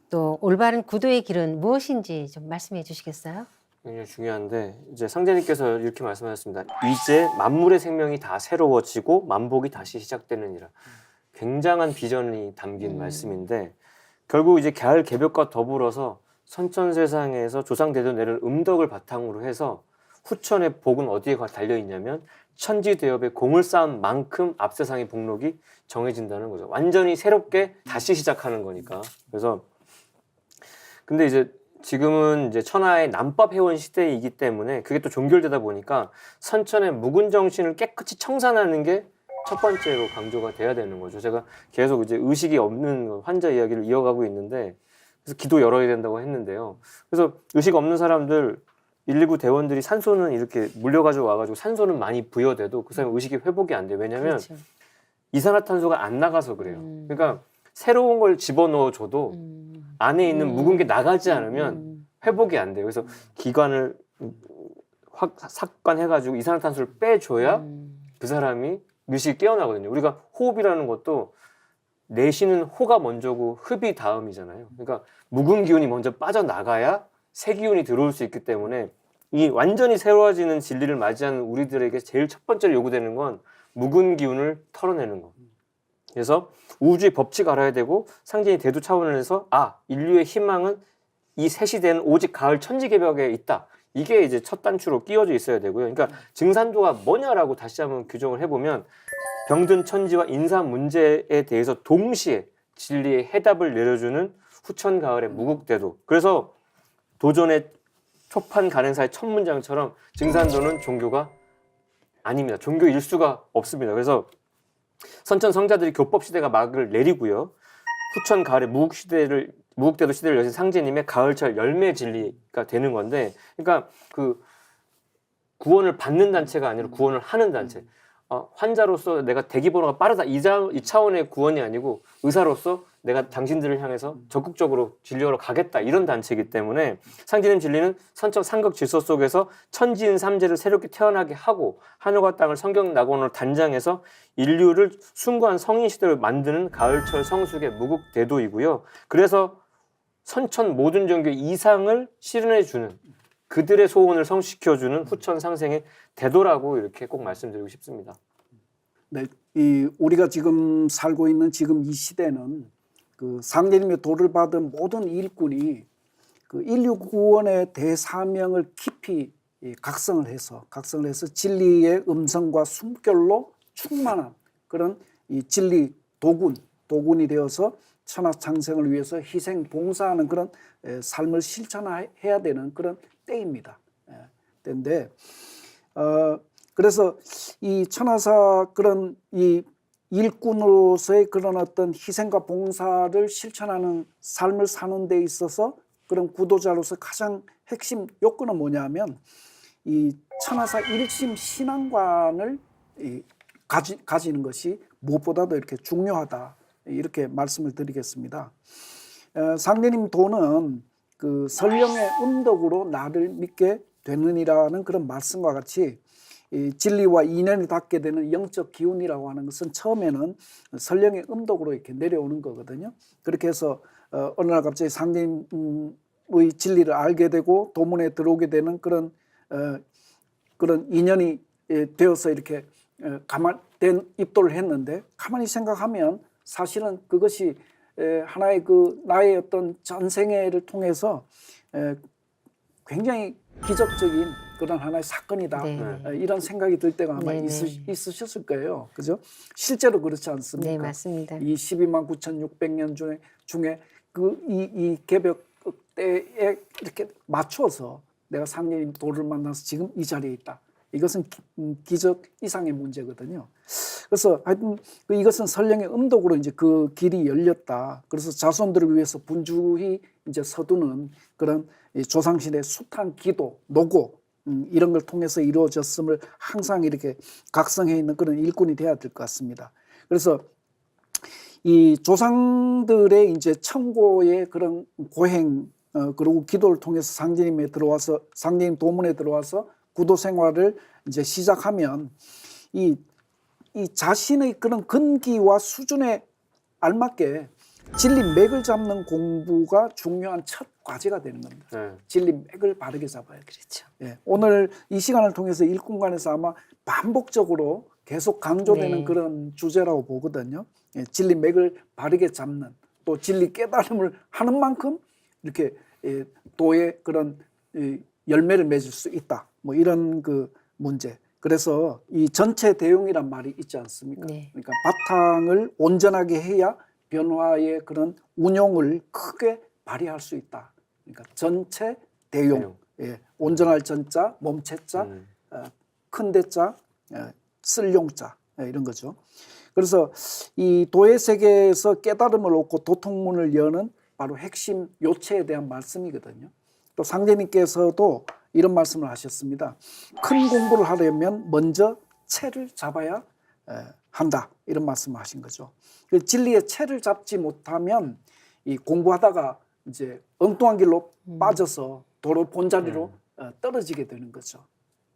또 올바른 구도의 길은 무엇인지 좀 말씀해 주시겠어요? 굉장히 중요한데, 이제 상제님께서 이렇게 말씀하셨습니다. 이제 만물의 생명이 다 새로워지고 만복이 다시 시작되느니라. 굉장한 비전이 담긴 말씀인데, 결국 이제 가을 개벽과 더불어서 선천세상에서 조상대도 내려온 음덕을 바탕으로 해서 후천의 복은 어디에 달려 있냐면 천지대업에 공을 쌓은 만큼 앞세상의 복록이 정해진다는 거죠. 완전히 새롭게 다시 시작하는 거니까. 그래서 근데 이제 지금은 이제 천하의 남법 회원 시대이기 때문에 그게 또 종결되다 보니까 선천의 묵은 정신을 깨끗이 청산하는 게 첫 번째로 강조가 돼야 되는 거죠. 제가 계속 이제 의식이 없는 환자 이야기를 이어가고 있는데, 그래서 기도 열어야 된다고 했는데요. 그래서 의식 없는 사람들 119 대원들이 산소는 이렇게 물려가지고 와가지고 산소는 많이 부여돼도 그 사람 의식이 회복이 안 돼요. 왜냐면 그렇죠. 이산화탄소가 안 나가서 그래요. 그러니까 새로운 걸 집어넣어줘도 안에 있는 묵은 게 나가지 않으면 회복이 안 돼요. 그래서 기관을 확 삭관해가지고 이산화탄소를 빼줘야 그 사람이 의식이 깨어나거든요. 우리가 호흡이라는 것도 내쉬는 호가 먼저고 흡이 다음이잖아요. 그러니까 묵은 기운이 먼저 빠져나가야 새 기운이 들어올 수 있기 때문에 이 완전히 새로워지는 진리를 맞이하는 우리들에게 제일 첫 번째로 요구되는 건 묵은 기운을 털어내는 거. 그래서 우주의 법칙 알아야 되고, 상제의 대두 차원에서 인류의 희망은 이 새 시대는 오직 가을 천지개벽에 있다. 이게 이제 첫 단추로 끼워져 있어야 되고요. 그러니까 증산도가 뭐냐라고 다시 한번 규정을 해보면, 병든 천지와 인사 문제에 대해서 동시에 진리의 해답을 내려주는 후천 가을의 무국대도. 그래서 도전의 초판 간행사의 첫 문장처럼 증산도는 종교가 아닙니다. 종교일 수가 없습니다. 그래서 선천 성자들이 교법 시대가 막을 내리고요. 후천 가을의 무국대도 시대를 여신 상제님의 가을철 열매 진리가 되는 건데, 그러니까 그 구원을 받는 단체가 아니라 구원을 하는 단체. 환자로서 내가 대기번호가 빠르다 이 차원의 구원이 아니고 의사로서 내가 당신들을 향해서 적극적으로 진료하러 가겠다 이런 단체이기 때문에 상제님 진리는 선천 삼각 질서 속에서 천지인 삼재를 새롭게 태어나게 하고 하늘과 땅을 성경 낙원으로 단장해서 인류를 숭고한 성인 시대로 만드는 가을철 성숙의 무국 대도이고요. 그래서 선천 모든 종교 이상을 실현해주는 그들의 소원을 성취시켜주는 후천 상생의 대도라고 이렇게 꼭 말씀드리고 싶습니다. 네, 우리가 지금 살고 있는 지금 이 시대는 그 상제님의 도를 받은 모든 일꾼이 그 인류 구원의 대사명을 깊이 각성을 해서 진리의 음성과 숨결로 충만한 그런 이 진리 도군이 되어서 천하 창생을 위해서 희생 봉사하는 그런 삶을 실천해야 되는 그런 때입니다. 때인데 그래서 이 천하사 그런 이 일꾼으로서의 그런 어떤 희생과 봉사를 실천하는 삶을 사는 데 있어서 그런 구도자로서 가장 핵심 요건은 뭐냐면 이 천하사 일심 신앙관을 가지는 것이 무엇보다도 이렇게 중요하다. 이렇게 말씀을 드리겠습니다. 상제님 도는 그 설령의 음덕으로 나를 믿게 되느니라는 그런 말씀과 같이 이 진리와 인연이 닿게 되는 영적 기운이라고 하는 것은 처음에는 설령의 음덕으로 이렇게 내려오는 거거든요. 그렇게 해서 어느 날 갑자기 상제님의 진리를 알게 되고 도문에 들어오게 되는 그런 인연이 되어서 이렇게 입도를 했는데 가만히 생각하면 사실은 그것이 하나의 그 나의 어떤 전생애를 통해서 굉장히 기적적인 그런 하나의 사건이다. 네. 이런 생각이 들 때가 아마 네네. 있으셨을 거예요. 그죠? 실제로 그렇지 않습니까? 네, 맞습니다. 이 12만 9,600년 중에 이 개벽 때에 이렇게 맞춰서 내가 상제님 도를 만나서 지금 이 자리에 있다. 이것은 기적 이상의 문제거든요. 그래서 하여튼 이것은 설령의 음덕으로 이제 그 길이 열렸다. 그래서 자손들을 위해서 분주히 이제 서두는 그런 조상신의 숱한 기도, 노고 이런 걸 통해서 이루어졌음을 항상 이렇게 각성해 있는 그런 일꾼이 돼야 될 것 같습니다. 그래서 이 조상들의 이제 천고의 그런 고행 그리고 기도를 통해서 상제님 도문에 들어와서 구도 생활을 이제 시작하면 이 자신의 그런 근기와 수준에 알맞게 진리 맥을 잡는 공부가 중요한 첫 과제가 되는 겁니다. 네. 진리 맥을 바르게 잡아야 돼요. 그렇죠. 예, 오늘 이 시간을 통해서 일꾼관에서 아마 반복적으로 계속 강조되는 네. 그런 주제라고 보거든요. 예, 진리 맥을 바르게 잡는 또 진리 깨달음을 하는 만큼 이렇게 도의 그런 열매를 맺을 수 있다. 뭐 이런 그 문제. 그래서 이 전체 대용이란 말이 있지 않습니까? 네. 그러니까 바탕을 온전하게 해야 변화의 그런 운용을 크게 발휘할 수 있다. 그러니까 전체 대용. 예, 온전할 전자, 몸체자, 큰 대자, 쓸 용자 이런 거죠. 그래서 이 도의 세계에서 깨달음을 얻고 도통문을 여는 바로 핵심 요체에 대한 말씀이거든요. 또 상제님께서도 이런 말씀을 하셨습니다. 큰 공부를 하려면 먼저 체를 잡아야 한다. 이런 말씀을 하신 거죠. 진리의 체를 잡지 못하면 이 공부하다가 이제 엉뚱한 길로 빠져서 도로 본자리로 떨어지게 되는 거죠.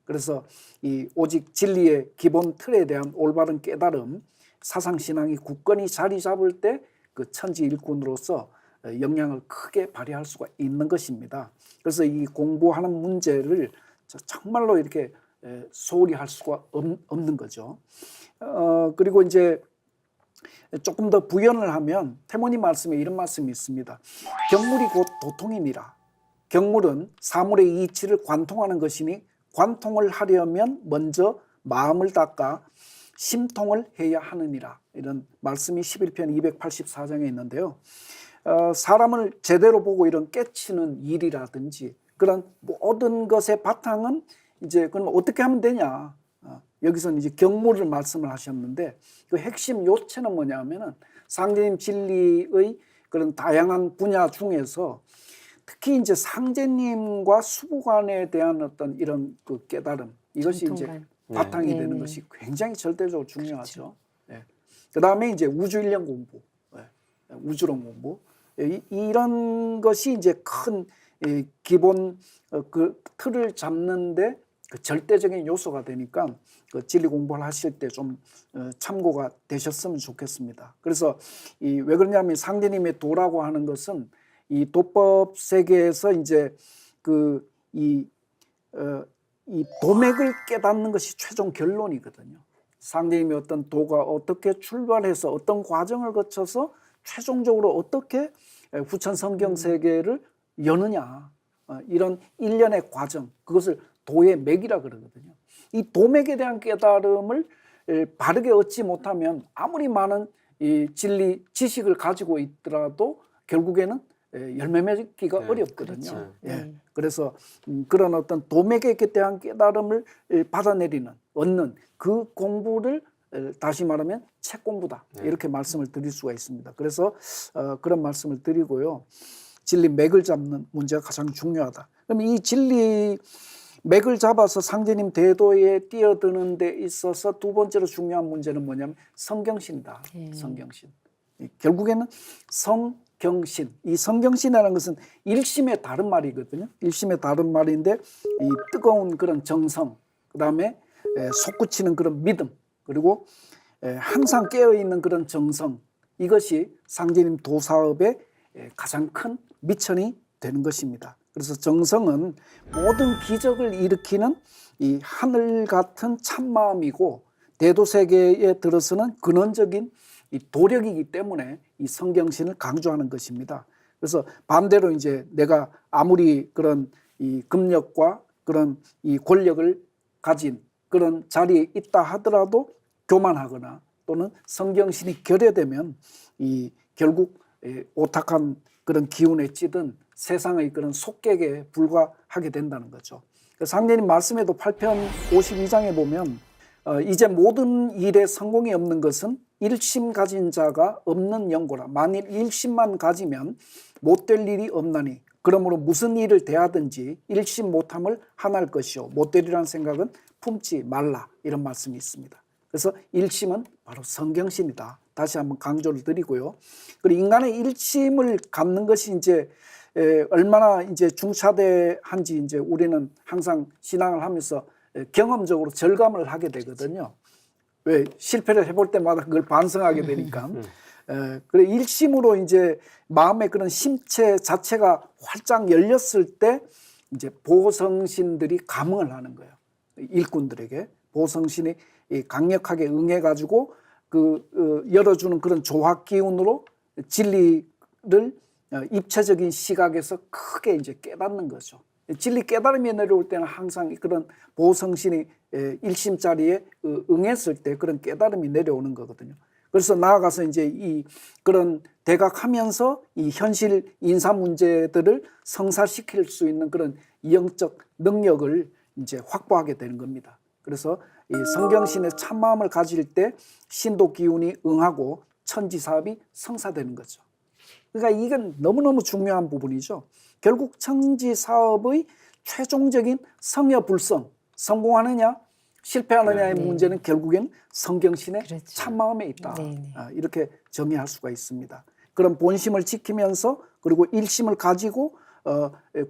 그래서 이 오직 진리의 기본 틀에 대한 올바른 깨달음, 사상신앙이 굳건히 자리 잡을 때 그 천지 일꾼으로서 영향을 크게 발휘할 수가 있는 것입니다. 그래서 이 공부하는 문제를 정말로 이렇게 소홀히 할 수가 없는 거죠. 그리고 이제 조금 더 부연을 하면 태모님 말씀에 이런 말씀이 있습니다. 경물이 곧 도통이니라. 경물은 사물의 이치를 관통하는 것이니 관통을 하려면 먼저 마음을 닦아 심통을 해야 하느니라. 이런 말씀이 11편 284장에 있는데요. 사람을 제대로 보고 이런 깨치는 일이라든지 그런 모든 것의 바탕은 이제 그럼 어떻게 하면 되냐. 여기서는 이제 경물을 말씀을 하셨는데 그 핵심 요체는 뭐냐면은 상제님 진리의 그런 다양한 분야 중에서 특히 이제 상제님과 수부관에 대한 어떤 이런 그 깨달음 이것이 전통관. 이제 바탕이 네. 되는 것이 굉장히 절대적으로 중요하죠. 그 다음에 이제 우주일령 공부. 우주론 공부 이런 것이 이제 큰 기본 그 틀을 잡는데 그 절대적인 요소가 되니까 그 진리 공부를 하실 때 좀 참고가 되셨으면 좋겠습니다. 그래서 왜 그러냐면 상대님의 도라고 하는 것은 이 도법 세계에서 이제 이 도맥을 깨닫는 것이 최종 결론이거든요. 상대님의 어떤 도가 어떻게 출발해서 어떤 과정을 거쳐서 최종적으로 어떻게 후천 성경 세계를 여느냐, 이런 일련의 과정, 그것을 도의 맥이라 그러거든요. 이 도맥에 대한 깨달음을 바르게 얻지 못하면 아무리 많은 이 진리 지식을 가지고 있더라도 결국에는 열매 맺기가 어렵거든요. 그렇죠. 예. 그래서 그런 어떤 도맥에 대한 깨달음을 받아내리는, 얻는 그 공부를 다시 말하면 책 공부다. 이렇게 말씀을 드릴 수가 있습니다. 그래서 그런 말씀을 드리고요. 진리 맥을 잡는 문제가 가장 중요하다. 그럼 이 진리 맥을 잡아서 상제님 대도에 뛰어드는 데 있어서 두 번째로 중요한 문제는 뭐냐면 성경신이다. 성경신. 결국에는 성경신. 이 성경신이라는 것은 일심의 다른 말이거든요. 일심의 다른 말인데 이 뜨거운 그런 정성, 그다음에 솟구치는 그런 믿음, 그리고 항상 깨어있는 그런 정성, 이것이 상제님 도사업의 가장 큰 미천이 되는 것입니다. 그래서 정성은 모든 기적을 일으키는 이 하늘 같은 참마음이고 대도 세계에 들어서는 근원적인 이 도력이기 때문에 이 성경신을 강조하는 것입니다. 그래서 반대로 이제 내가 아무리 그런 이 금력과 그런 이 권력을 가진 그런 자리에 있다 하더라도 교만하거나 또는 성경신이 결여되면 이 결국 오탁한 그런 기운에 찌든 세상의 그런 속객에 불과하게 된다는 거죠. 상제님 말씀에도 8편 52장에 보면 이제 모든 일에 성공이 없는 것은 일심 가진 자가 없는 연고라. 만일 일심만 가지면 못될 일이 없나니 그러므로 무슨 일을 대하든지 일심 못함을 한할 것이요 못되리라는 생각은 품지 말라, 이런 말씀이 있습니다. 그래서 일심은 바로 성경신이다. 다시 한번 강조를 드리고요. 그리고 인간의 일심을 갖는 것이 이제 얼마나 이제 중차대한지 이제 우리는 항상 신앙을 하면서 경험적으로 절감을 하게 되거든요. 왜 실패를 해볼 때마다 그걸 반성하게 되니까. 그래 일심으로 이제 마음의 그런 심체 자체가 활짝 열렸을 때 이제 보성신들이 감흥을 하는 거예요. 일꾼들에게 보성신이 강력하게 응해가지고 열어주는 그런 조학 기운으로 진리를 입체적인 시각에서 크게 이제 깨닫는 거죠. 진리 깨달음이 내려올 때는 항상 그런 보성신이 일심 자리에 응했을 때 그런 깨달음이 내려오는 거거든요. 그래서 나아가서 이제 그런 대각하면서 이 현실 인사 문제들을 성사시킬 수 있는 그런 영적 능력을 이제 확보하게 되는 겁니다. 그래서 이 성경신의 참마음을 가질 때 신도 기운이 응하고 천지사업이 성사되는 거죠. 그러니까 이건 너무너무 중요한 부분이죠. 결국 천지사업의 최종적인 성여불성, 성공하느냐 실패하느냐의 문제는 결국엔 성경신의 그렇죠. 참마음에 있다. 이렇게 정의할 수가 있습니다. 그런 본심을 지키면서 그리고 일심을 가지고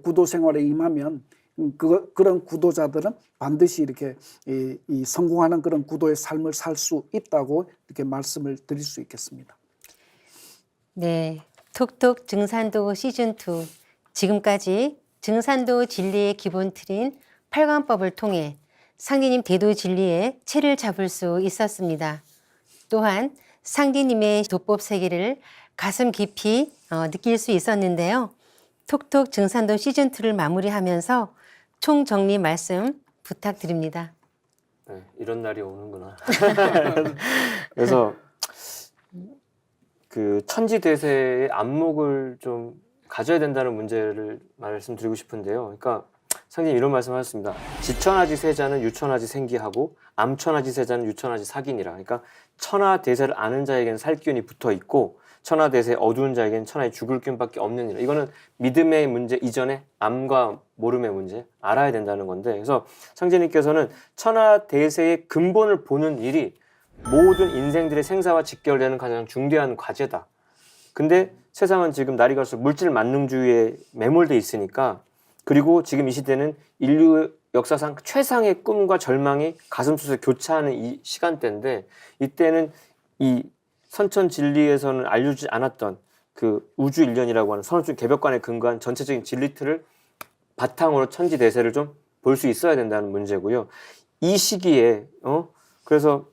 구도 생활에 임하면 그런 구도자들은 반드시 이렇게 이 성공하는 그런 구도의 삶을 살 수 있다고 이렇게 말씀을 드릴 수 있겠습니다. 네, 톡톡 증산도 시즌2 지금까지 증산도 진리의 기본 틀인 8관법을 통해 상디님 대도 진리의 채를 잡을 수 있었습니다. 또한 상디님의 도법 세계를 가슴 깊이 느낄 수 있었는데요. 톡톡 증산도 시즌2를 마무리하면서 총정리 말씀 부탁드립니다. 네, 이런 날이 오는구나. 그래서 그 천지대세의 안목을 좀 가져야 된다는 문제를 말씀드리고 싶은데요. 그러니까 상님 이런 말씀하셨습니다. 지천하지 세자는 유천하지 생기하고 암천하지 세자는 유천하지 사기니라. 그러니까 천하대세를 아는 자에게는 살 기운이 붙어 있고 천하대세 어두운 자에게는 천하의 죽을 기운밖에 없느니라. 이거는 믿음의 문제 이전에 암과 모름의 문제 알아야 된다는 건데, 그래서 상제님께서는 천하대세의 근본을 보는 일이 모든 인생들의 생사와 직결되는 가장 중대한 과제다. 근데 세상은 지금 날이 갈수록 물질 만능주의에 매몰돼 있으니까, 그리고 지금 이 시대는 인류 역사상 최상의 꿈과 절망이 가슴속에 교차하는 이 시간대인데, 이때는 이 선천 진리에서는 알려주지 않았던 그 우주 일련이라고 하는 선우주 개벽관에 근거한 전체적인 진리틀을 바탕으로 천지 대세를 좀 볼 수 있어야 된다는 문제고요. 이 시기에 그래서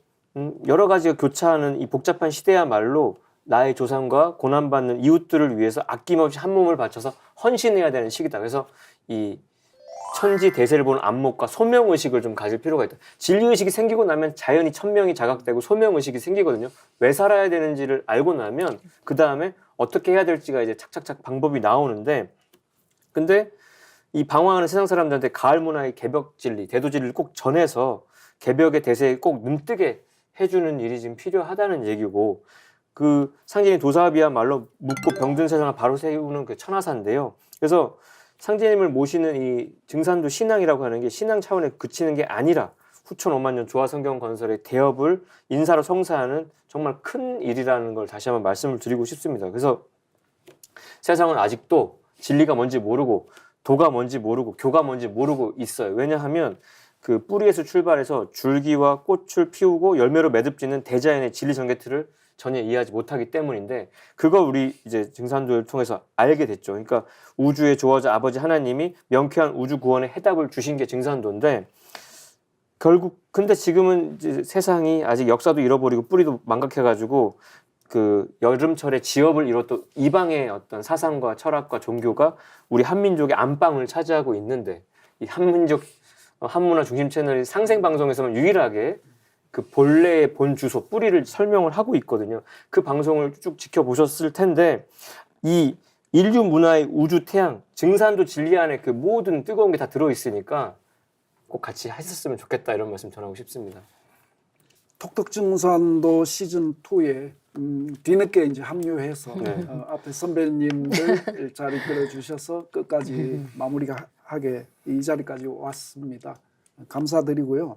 여러 가지가 교차하는 이 복잡한 시대야말로 나의 조상과 고난받는 이웃들을 위해서 아낌없이 한 몸을 바쳐서 헌신해야 되는 시기다. 그래서 이 천지 대세를 보는 안목과 소명의식을 좀 가질 필요가 있다. 진리의식이 생기고 나면 자연히 천명이 자각되고 소명의식이 생기거든요. 왜 살아야 되는지를 알고 나면 그 다음에 어떻게 해야 될지가 이제 착착착 방법이 나오는데, 근데 이 방황하는 세상 사람들한테 가을 문화의 개벽 진리, 대도 진리를 꼭 전해서 개벽의 대세에 꼭 눈뜨게 해주는 일이 지금 필요하다는 얘기고, 그 상제님 도사비야말로 묻고 병든 세상을 바로 세우는 그 천하사인데요. 그래서 상제님을 모시는 이 증산도 신앙이라고 하는 게 신앙 차원에 그치는 게 아니라 후천 5만 년 조화성경 건설의 대업을 인사로 성사하는 정말 큰 일이라는 걸 다시 한번 말씀을 드리고 싶습니다. 그래서 세상은 아직도 진리가 뭔지 모르고 도가 뭔지 모르고 교가 뭔지 모르고 있어요. 왜냐하면 그 뿌리에서 출발해서 줄기와 꽃을 피우고 열매로 매듭짓는 대자연의 진리 전개틀을 전혀 이해하지 못하기 때문인데, 그걸 우리 이제 증산도를 통해서 알게 됐죠. 그러니까 우주의 조화자 아버지 하나님이 명쾌한 우주 구원의 해답을 주신 게 증산도인데, 결국 근데 지금은 이제 세상이 아직 역사도 잃어버리고 뿌리도 망각해가지고 그 여름철에 지업을 이뤘던 이방의 어떤 사상과 철학과 종교가 우리 한민족의 안방을 차지하고 있는데, 이 한민족 한문화 중심 채널이 상생방송에서만 유일하게 그 본래의 본 주소 뿌리를 설명을 하고 있거든요. 그 방송을 쭉 지켜보셨을 텐데, 이 인류 문화의 우주 태양 증산도 진리 안에 그 모든 뜨거운 게 다 들어있으니까 꼭 같이 했었으면 좋겠다, 이런 말씀 전하고 싶습니다. 톡톡증산도 시즌 2에 뒤늦게 이제 합류해서 네. 앞에 선배님들 잘 이끌어 주셔서 끝까지 마무리가 하게 이 자리까지 왔습니다. 감사드리고요.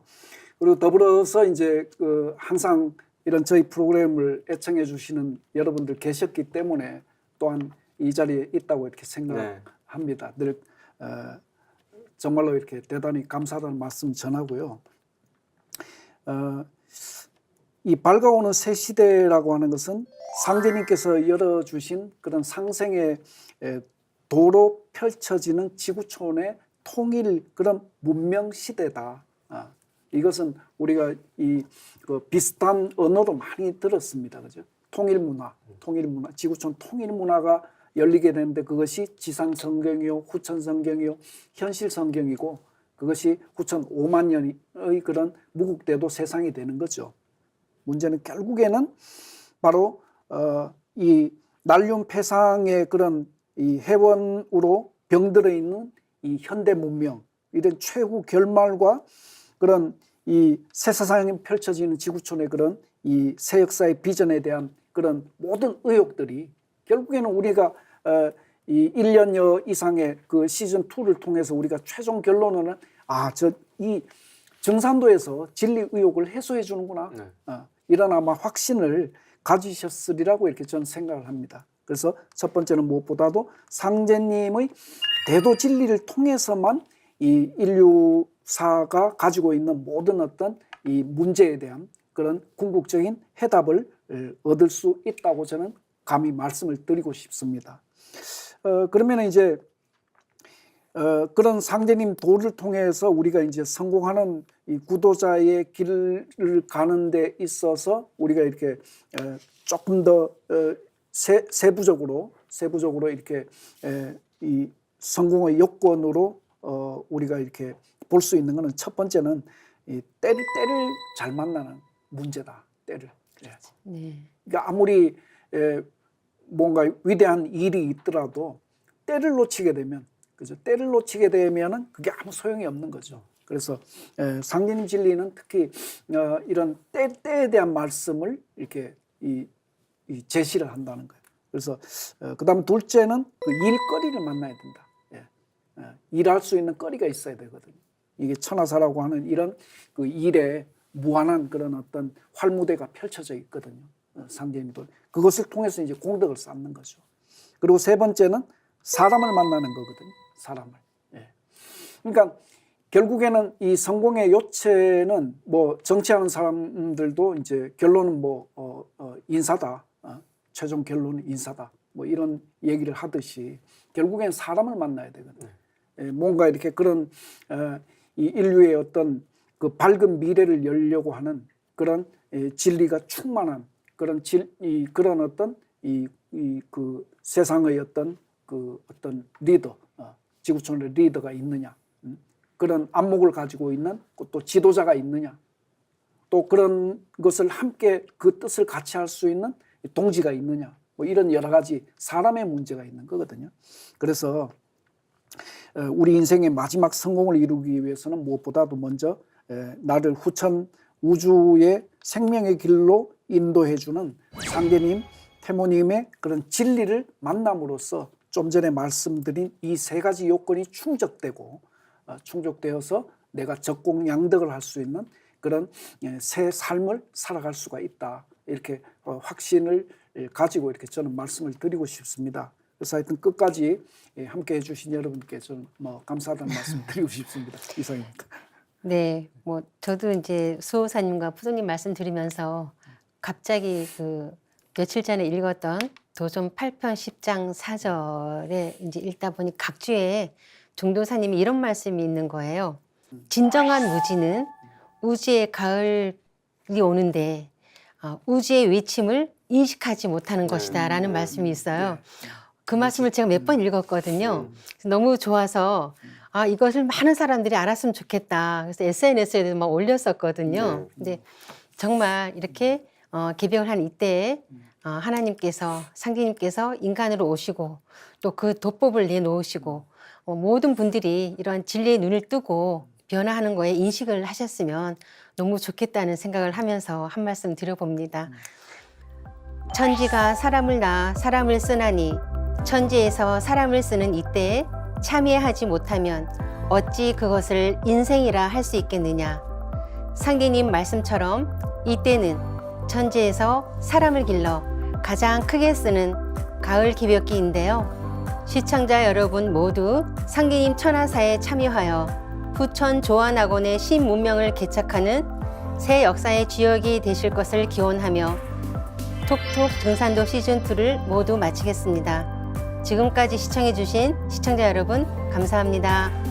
그리고 더불어서 이제 그 항상 이런 저희 프로그램을 애청해 주시는 여러분들 계셨기 때문에 또한 이 자리에 있다고 이렇게 생각합니다. 늘 정말로 이렇게 대단히 감사하다는 말씀 전하고요. 이 밝아오는 새 시대라고 하는 것은 상제님께서 열어주신 그런 상생의 도로 펼쳐지는 지구촌의 통일 그런 문명 시대다. 이것은 우리가 그 비슷한 언어도 많이 들었습니다. 그죠? 통일 문화, 지구촌 통일 문화가 열리게 되는데, 그것이 지상 성경이요, 후천 성경이요, 현실 성경이고, 그것이 후천 5만 년의 그런 무국대도 세상이 되는 거죠. 문제는 결국에는 바로 이 난륜 폐상의 그런 이 해원으로 병들어 있는 이 현대 문명, 이런 최후 결말과 그런 이 새 세상이 펼쳐지는 지구촌의 그런 이 새 역사의 비전에 대한 그런 모든 의혹들이 결국에는 우리가 이 1년여 이상의 그 시즌 2를 통해서 우리가 최종 결론은 이 증산도에서 진리 의혹을 해소해 주는구나. 이런 아마 확신을 가지셨으리라고 이렇게 저는 생각을 합니다. 그래서 첫 번째는 무엇보다도 상제님의 대도 진리를 통해서만 이 인류사가 가지고 있는 모든 어떤 이 문제에 대한 그런 궁극적인 해답을 얻을 수 있다고 저는 감히 말씀을 드리고 싶습니다. 그러면 이제 그런 상제님 도를 통해서 우리가 이제 성공하는 이 구도자의 길을 가는 데 있어서 우리가 이렇게 조금 더 세부적으로 이렇게 이 성공의 요건으로 우리가 이렇게 볼 수 있는 것은, 첫 번째는 이 때를 잘 만나는 문제다. 때를. 네. 그러니까 아무리 뭔가 위대한 일이 있더라도 때를 놓치게 되면, 그죠? 때를 놓치게 되면은 그게 아무 소용이 없는 거죠. 그래서 상제님 진리는 특히 이런 때에 대한 말씀을 이렇게 이 제시를 한다는 거예요. 그래서 그다음 둘째는 그 일거리를 만나야 된다. 일할 수 있는 거리가 있어야 되거든요. 이게 천하사라고 하는 이런 그 일에 무한한 그런 어떤 활무대가 펼쳐져 있거든요. 상제님도 그것을 통해서 이제 공덕을 쌓는 거죠. 그리고 세 번째는 사람을 만나는 거거든요. 사람을. 예. 그러니까 결국에는 이 성공의 요체는 뭐 정치하는 사람들도 이제 결론은 뭐 인사다. 최종 결론은 인사다. 뭐 이런 얘기를 하듯이 결국엔 사람을 만나야 되거든요. 예, 뭔가 이렇게 그런 이 인류의 어떤 그 밝은 미래를 열려고 하는 그런 진리가 충만한 그런 그런 어떤 그 세상의 어떤 그 어떤 리더, 지구촌의 리더가 있느냐, 그런 안목을 가지고 있는 또 지도자가 있느냐, 또 그런 것을 함께 그 뜻을 같이 할 수 있는 동지가 있느냐, 뭐 이런 여러 가지 사람의 문제가 있는 거거든요. 그래서 우리 인생의 마지막 성공을 이루기 위해서는 무엇보다도 먼저 나를 후천 우주의 생명의 길로 인도해주는 상제님, 태모님의 그런 진리를 만남으로써 좀 전에 말씀드린 이 세 가지 요건이 충족되어서 내가 적공양덕을 할 수 있는 그런 새 삶을 살아갈 수가 있다. 이렇게 확신을 가지고 이렇게 저는 말씀을 드리고 싶습니다. 그래서 하여튼 끝까지 함께 해주신 여러분께 저는 뭐 감사하다는 말씀 드리고 싶습니다. 이상입니다. 네, 뭐 저도 이제 수호사님과 푸드님 말씀 드리면서 갑자기 그 며칠 전에 읽었던 도전 8편 10장 4절에 이제 읽다 보니 각주에 종도사님이 이런 말씀이 있는 거예요. 진정한 무지는 우주의 가을이 오는데 우주의 외침을 인식하지 못하는 것이다라는 말씀이 있어요. 그 말씀을 제가 몇 번 읽었거든요. 너무 좋아서 이것을 많은 사람들이 알았으면 좋겠다. 그래서 SNS에도 막 올렸었거든요. 근데 정말 이렇게 개벽을 한 이때에 하나님께서 상제님께서 인간으로 오시고 또 그 도법을 내놓으시고 모든 분들이 이런 진리의 눈을 뜨고 변화하는 거에 인식을 하셨으면 너무 좋겠다는 생각을 하면서 한 말씀 드려봅니다. 천지가 사람을 낳아 사람을 쓰나니 천지에서 사람을 쓰는 이때에 참여하지 못하면 어찌 그것을 인생이라 할 수 있겠느냐. 상제님 말씀처럼 이때는 천지에서 사람을 길러 가장 크게 쓰는 가을 기벽기인데요. 시청자 여러분 모두 상제님 천하사에 참여하여 후천 조안학원의 신문명을 개척하는 새 역사의 주역이 되실 것을 기원하며 톡톡 등산도 시즌2를 모두 마치겠습니다. 지금까지 시청해주신 시청자 여러분 감사합니다.